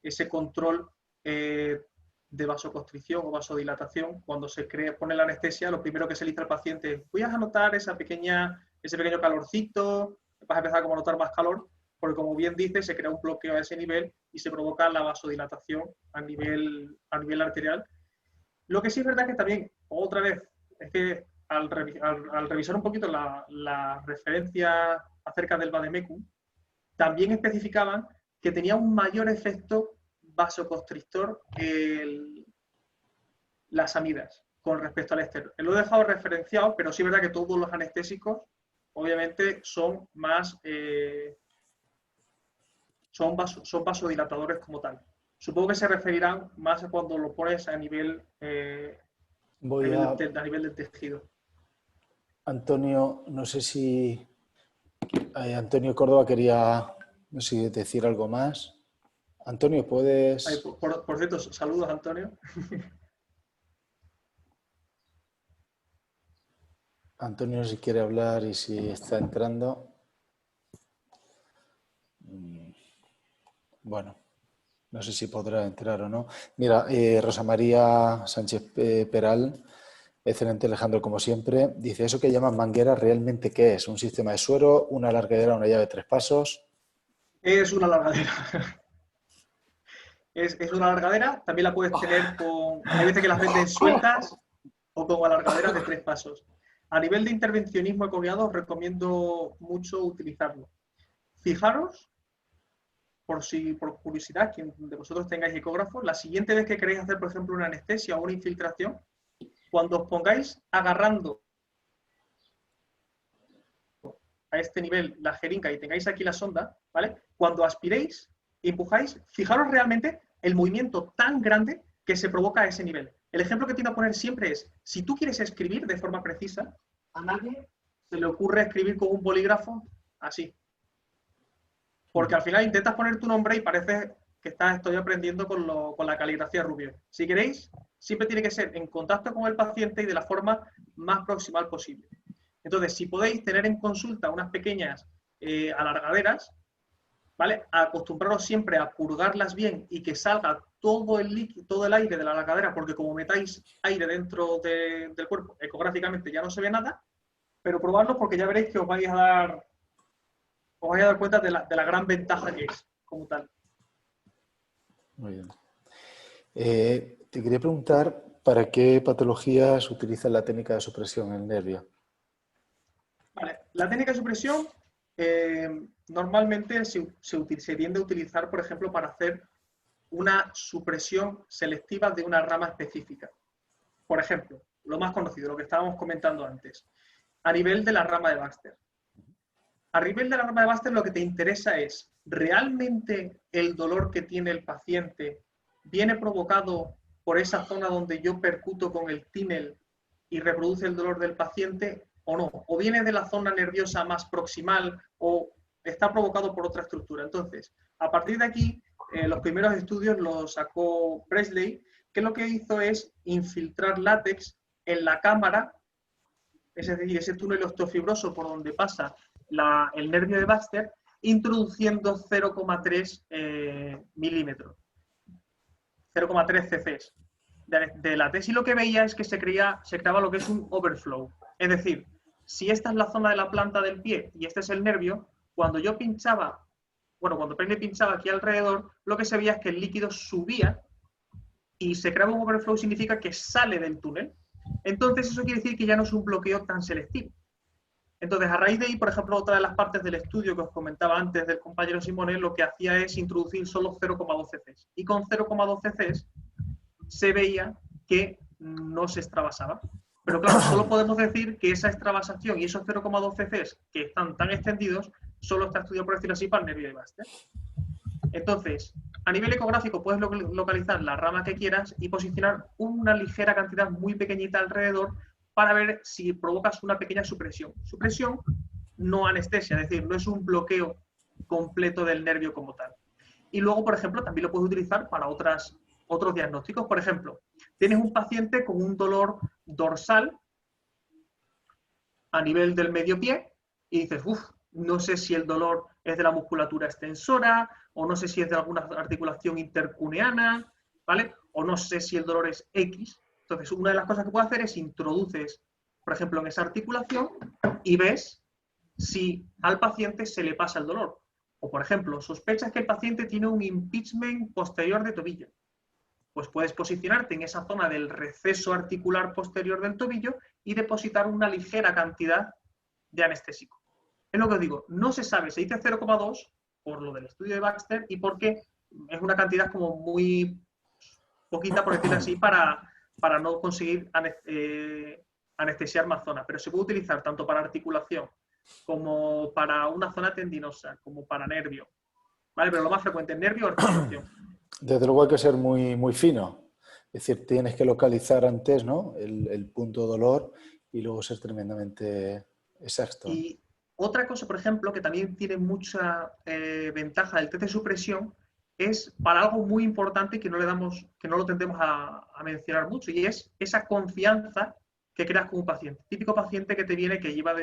ese control de vasoconstricción o vasodilatación. Cuando se pone la anestesia, lo primero que se le dice al paciente es: voy a notar ese pequeño calorcito, vas a empezar como a notar más calor, porque como bien dice, se crea un bloqueo a ese nivel y se provoca la vasodilatación a nivel arterial. Lo que sí es verdad que también, otra vez, es que al revisar un poquito la referencia acerca del vademecum, también especificaban que tenía un mayor efecto vasoconstrictor que las amidas con respecto al estero. Lo he dejado referenciado, pero sí es verdad que todos los anestésicos obviamente son más son vasodilatadores como tal. Supongo que se referirán más a cuando lo pones a nivel del tejido. Antonio, no sé si Antonio Córdoba quería, no sé si decir algo más. Antonio, ¿puedes...? Ay, por cierto, saludos, Antonio. Antonio, si quiere hablar y si está entrando. Bueno, no sé si podrá entrar o no. Mira, Rosa María Sánchez Peral, excelente Alejandro, como siempre. Dice: ¿eso que llaman manguera realmente qué es? ¿Un sistema de suero, una alargadera, una llave de 3 pasos? Es una alargadera. Es una alargadera, también la puedes tener con... Hay veces que las venden sueltas o con alargaderas de 3 pasos. A nivel de intervencionismo ecoguiado os recomiendo mucho utilizarlo. Fijaros, por curiosidad, quien de vosotros tengáis ecógrafo, la siguiente vez que queréis hacer, por ejemplo, una anestesia o una infiltración, cuando os pongáis agarrando a este nivel la jeringa y tengáis aquí la sonda, ¿vale? Cuando aspiréis y empujáis, fijaros realmente el movimiento tan grande que se provoca a ese nivel. El ejemplo que tiendo a poner siempre es: si tú quieres escribir de forma precisa, a nadie se le ocurre escribir con un bolígrafo así. Porque al final intentas poner tu nombre y parece que estoy aprendiendo con la caligrafía Rubio. Si queréis, siempre tiene que ser en contacto con el paciente y de la forma más proximal posible. Entonces, si podéis tener en consulta unas pequeñas alargaderas, ¿vale? Acostumbraros siempre a purgarlas bien y que salga todo el aire de la alargadera, porque como metáis aire dentro del cuerpo, ecográficamente ya no se ve nada. pero probarlo porque ya veréis que os vais a dar cuenta de la gran ventaja que es como tal. Muy bien. Te quería preguntar, ¿para qué patologías utilizas la técnica de supresión en el nervio? Vale, la técnica de supresión normalmente se tiende a utilizar, por ejemplo, para hacer una supresión selectiva de una rama específica. Por ejemplo, lo más conocido, lo que estábamos comentando antes, a nivel de la rama de Baxter. A nivel de la rama de Baxter lo que te interesa es, ¿realmente el dolor que tiene el paciente viene provocado por esa zona donde yo percuto con el tímel y reproduce el dolor del paciente o no? ¿O viene de la zona nerviosa más proximal o está provocado por otra estructura? Entonces, a partir de aquí, los primeros estudios los sacó Presley, que lo que hizo es infiltrar látex en la cámara, es decir, ese túnel osteofibroso por donde pasa el nervio de Baxter, introduciendo 0,3 milímetros, 0,3 cc's de látex. Y lo que veía es que se creaba lo que es un overflow. Es decir, si esta es la zona de la planta del pie y este es el nervio, cuando yo pinchaba, cuando Presley pinchaba aquí alrededor, lo que se veía es que el líquido subía y se creaba un overflow, significa que sale del túnel. Entonces eso quiere decir que ya no es un bloqueo tan selectivo. Entonces, a raíz de ahí, por ejemplo, otra de las partes del estudio que os comentaba antes del compañero Simone, lo que hacía es introducir solo 0,2 cc's. Y con 0,2 cc's se veía que no se extravasaba. Pero claro, solo podemos decir que esa extravasación y esos 0,2 cc's que están tan extendidos, solo está estudiado, por decirlo así, para el nervio de Baxter. Entonces, a nivel ecográfico puedes localizar la rama que quieras y posicionar una ligera cantidad muy pequeñita alrededor para ver si provocas una pequeña supresión. Supresión, no anestesia, es decir, no es un bloqueo completo del nervio como tal. Y luego, por ejemplo, también lo puedes utilizar para otros diagnósticos. Por ejemplo, tienes un paciente con un dolor dorsal a nivel del medio pie y dices, no sé si el dolor es de la musculatura extensora o no sé si es de alguna articulación intercuneana, ¿vale? O no sé si el dolor es X. Entonces, una de las cosas que puedes hacer es introduces, por ejemplo, en esa articulación y ves si al paciente se le pasa el dolor. O, por ejemplo, sospechas que el paciente tiene un impingement posterior de tobillo. Pues puedes posicionarte en esa zona del receso articular posterior del tobillo y depositar una ligera cantidad de anestésico. Es lo que os digo, no se sabe, se dice 0,2 por lo del estudio de Baxter y porque es una cantidad como muy poquita, por decirlo así, para no conseguir anestesiar más zonas, pero se puede utilizar tanto para articulación como para una zona tendinosa, como para nervio, ¿vale? Pero lo más frecuente es nervio o articulación. Desde luego hay que ser muy, muy fino. Es decir, tienes que localizar antes, ¿no?, el punto de dolor y luego ser tremendamente exacto. Y otra cosa, por ejemplo, que también tiene mucha ventaja del test de supresión es para algo muy importante que no lo tendemos a mencionar mucho, y es esa confianza que creas con un paciente. Típico paciente que te viene, que lleva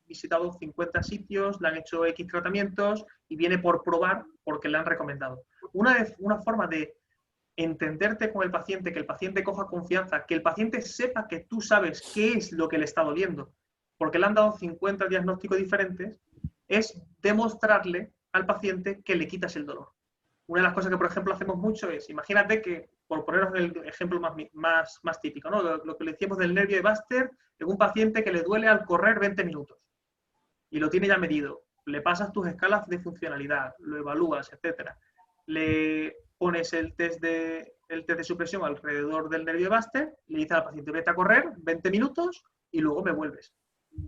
visitado 50 sitios, le han hecho X tratamientos y viene por probar porque le han recomendado. Una forma de entenderte con el paciente, que el paciente coja confianza, que el paciente sepa que tú sabes qué es lo que le está doliendo, porque le han dado 50 diagnósticos diferentes, es demostrarle al paciente que le quitas el dolor. Una de las cosas que, por ejemplo, hacemos mucho es, imagínate que, por poneros el ejemplo más típico, ¿no? Lo que le decíamos del nervio de Baxter, en un paciente que le duele al correr 20 minutos y lo tiene ya medido, le pasas tus escalas de funcionalidad, lo evalúas, etcétera. Le pones el test de supresión alrededor del nervio de Baxter, le dices al paciente, vete a correr 20 minutos y luego me vuelves.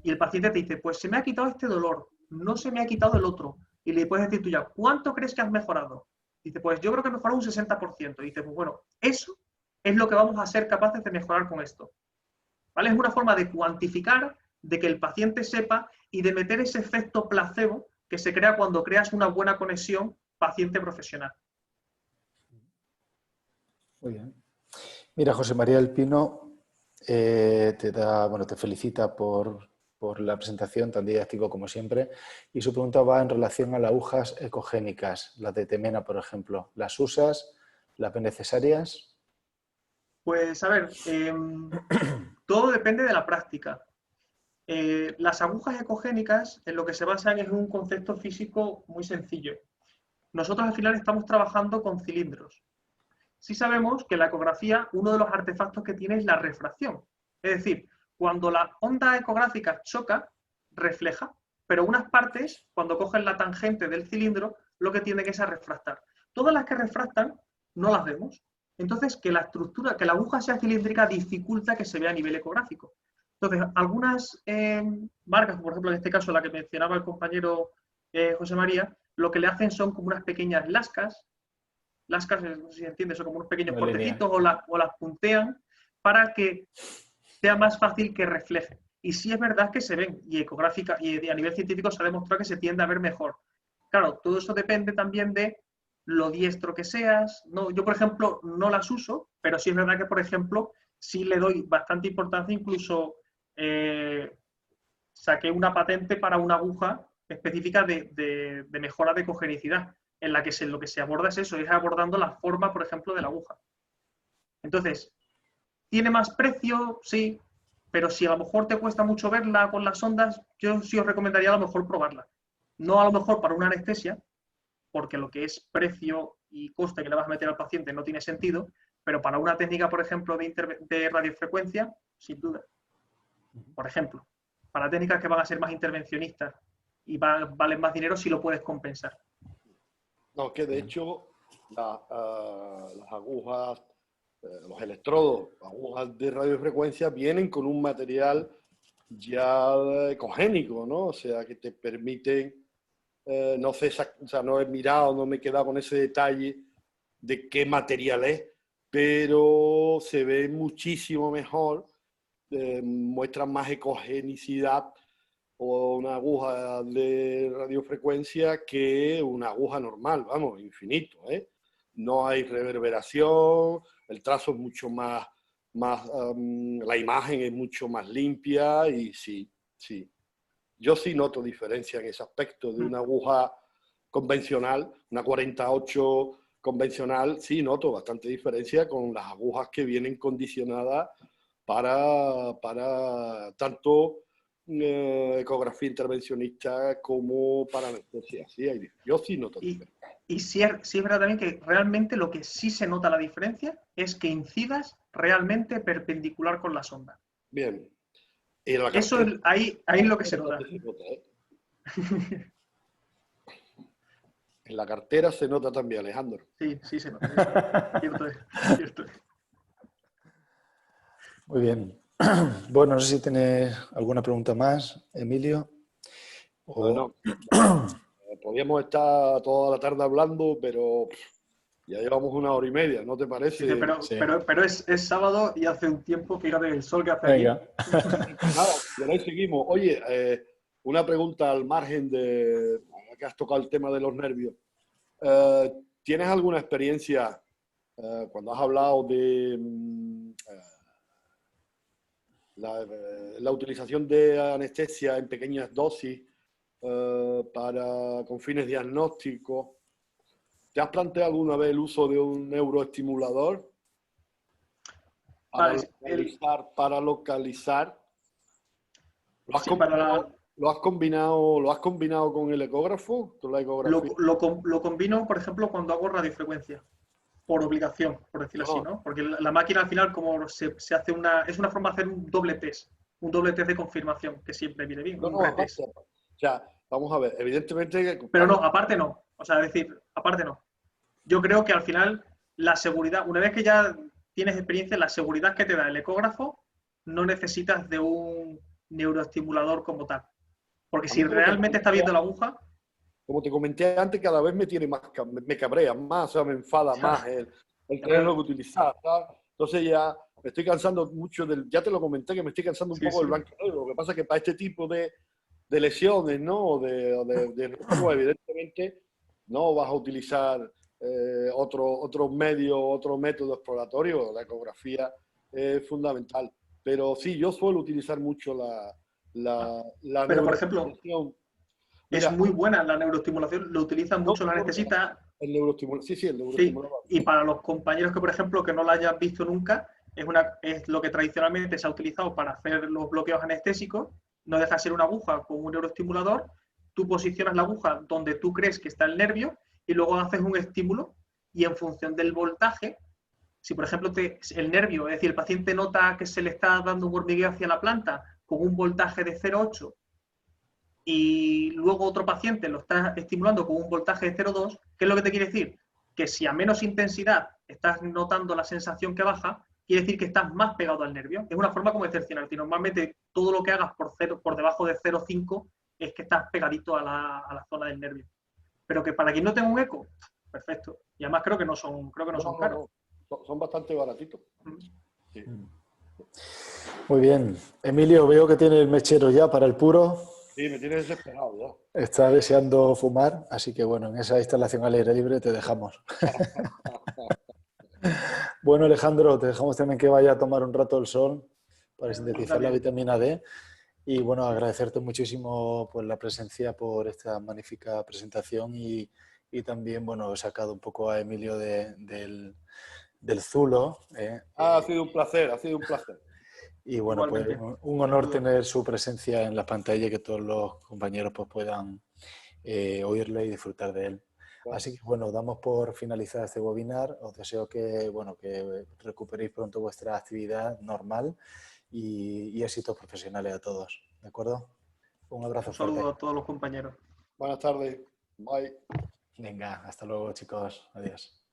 Y el paciente te dice, pues se me ha quitado este dolor, no se me ha quitado el otro. Y le puedes decir tú ya, ¿cuánto crees que has mejorado? Dice, pues yo creo que he mejorado un 60%. Y dice, pues bueno, eso es lo que vamos a ser capaces de mejorar con esto. ¿Vale? Es una forma de cuantificar, de que el paciente sepa y de meter ese efecto placebo que se crea cuando creas una buena conexión paciente-profesional. Muy bien. Mira, José María del Pino te felicita por la presentación tan didáctico como siempre, y su pregunta va en relación a las agujas ecogénicas, las de Temena, por ejemplo. ¿Las usas? ¿Las ves necesarias? Pues a ver, todo depende de la práctica. Las agujas ecogénicas en lo que se basan es un concepto físico muy sencillo. Nosotros al final estamos trabajando con cilindros. Sí sabemos que la ecografía, uno de los artefactos que tiene es la refracción. Es decir, cuando la onda ecográfica choca, refleja, pero unas partes, cuando cogen la tangente del cilindro, lo que tiene que es a refractar. Todas las que refractan no las vemos. Entonces, que la estructura, que la aguja sea cilíndrica dificulta que se vea a nivel ecográfico. Entonces, algunas marcas, por ejemplo, en este caso la que mencionaba el compañero José María, lo que le hacen son como unas pequeñas lascas, no sé si entiendes, son como unos pequeños cortecitos o las puntean para que sea más fácil que refleje. Y sí es verdad que se ven, y ecográfica, y a nivel científico se ha demostrado que se tiende a ver mejor. Claro, todo eso depende también de lo diestro que seas. No, yo, por ejemplo, no las uso, pero sí es verdad que, por ejemplo, sí le doy bastante importancia, incluso saqué una patente para una aguja específica de mejora de cogenicidad, en la que lo que se aborda es eso, es abordando la forma, por ejemplo, de la aguja. Entonces, ¿tiene más precio? Sí, pero si a lo mejor te cuesta mucho verla con las ondas, yo sí os recomendaría a lo mejor probarla. No a lo mejor para una anestesia, porque lo que es precio y coste que le vas a meter al paciente no tiene sentido, pero para una técnica, por ejemplo, de radiofrecuencia, sin duda. Por ejemplo, para técnicas que van a ser más intervencionistas y valen más dinero, si lo puedes compensar. No, que de hecho las agujas, los electrodos, agujas de radiofrecuencia vienen con un material ya ecogénico, ¿no? O sea, que te permiten, no sé, o sea, no he mirado, no me he quedado con ese detalle de qué material es, pero se ve muchísimo mejor, muestran más ecogenicidad o una aguja de radiofrecuencia que una aguja normal, vamos, infinito, ¿eh? No hay reverberación, el trazo es mucho más, la imagen es mucho más limpia y sí. Yo sí noto diferencia en ese aspecto de una aguja convencional, una 48 convencional, sí noto bastante diferencia con las agujas que vienen condicionadas para tanto ecografía intervencionista como para anestesia. Sí, yo sí noto diferencia. Y sí es verdad también que realmente lo que sí se nota la diferencia es que incidas realmente perpendicular con la sonda. Bien. Eso es, ahí es lo que se nota. En la cartera se nota también, Alejandro. Sí se nota. Cierto es. Muy bien. Bueno, no sé si tienes alguna pregunta más, Emilio. Bueno, podríamos estar toda la tarde hablando, pero ya llevamos 1 hora y media, ¿no te parece? Sí, pero es sábado y hace un tiempo, fíjate el sol que hace aquí. Nada, por ahí seguimos. Oye, una pregunta al margen de que has tocado el tema de los nervios. ¿Tienes alguna experiencia cuando has hablado de la utilización de anestesia en pequeñas dosis con fines diagnósticos? ¿Te has planteado alguna vez el uso de un neuroestimulador para localizar? ¿Lo has combinado con el ecógrafo? ¿Con la ecografía? Lo combino, por ejemplo, cuando hago radiofrecuencia, por obligación, por decirlo así, ¿no? Porque la máquina al final, como se hace es una forma de hacer un doble test de confirmación, que siempre viene bien. Retest. O sea, vamos a ver, evidentemente... Pero no, aparte no. O sea, es decir, aparte no. Yo creo que al final la seguridad, una vez que ya tienes experiencia, la seguridad que te da el ecógrafo, no necesitas de un neuroestimulador como tal. Porque si realmente está viendo la aguja... Como te comenté antes, cada vez me cabrea más, o sea, me enfada más el tenerlo que utilizar, ¿sabes? Entonces ya me estoy cansando mucho ya te lo comenté, que me estoy cansando un poco del blanco y negro. Lo que pasa es que para este tipo de lesiones, ¿no? Evidentemente no vas a utilizar otro método exploratorio. La ecografía es fundamental. Pero sí, yo suelo utilizar mucho la pero, por ejemplo, es muy buena la neuroestimulación, lo utilizan mucho la anestesista. El neuroestimulador. Sí, y para los compañeros que, por ejemplo, que no la hayan visto nunca, es lo que tradicionalmente se ha utilizado para hacer los bloqueos anestésicos no deja de ser una aguja con un neuroestimulador, tú posicionas la aguja donde tú crees que está el nervio y luego haces un estímulo y en función del voltaje, si por ejemplo el nervio, es decir, el paciente nota que se le está dando un hormigueo hacia la planta con un voltaje de 0,8 y luego otro paciente lo está estimulando con un voltaje de 0,2, ¿qué es lo que te quiere decir? Que si a menos intensidad estás notando la sensación que baja, quiere decir que estás más pegado al nervio. Es una forma como de cerciorarte. Normalmente todo lo que hagas por debajo de 0,5 es que estás pegadito a la zona del nervio. Pero que para quien no tenga un eco, perfecto. Y además creo que no son caros. No. Son bastante baratitos. Sí. Muy bien. Emilio, veo que tiene el mechero ya para el puro. Sí, me tienes desesperado ya. Está deseando fumar, así que bueno, en esa instalación al aire libre te dejamos. Bueno, Alejandro, te dejamos también que vaya a tomar un rato el sol para sintetizar la vitamina D. Y bueno, agradecerte muchísimo por la presencia, por esta magnífica presentación y también, bueno, he sacado un poco a Emilio del Zulo. Ha sido un placer, ha sido un placer. Y bueno, pues un honor tener su presencia en la pantalla y que todos los compañeros pues, puedan oírle y disfrutar de él. Así que bueno, damos por finalizar este webinar. Os deseo que, bueno, que recuperéis pronto vuestra actividad normal y éxitos profesionales a todos. ¿De acuerdo? Un abrazo fuerte. Un saludo a todos los compañeros. Buenas tardes. Bye. Venga, hasta luego, chicos. Adiós.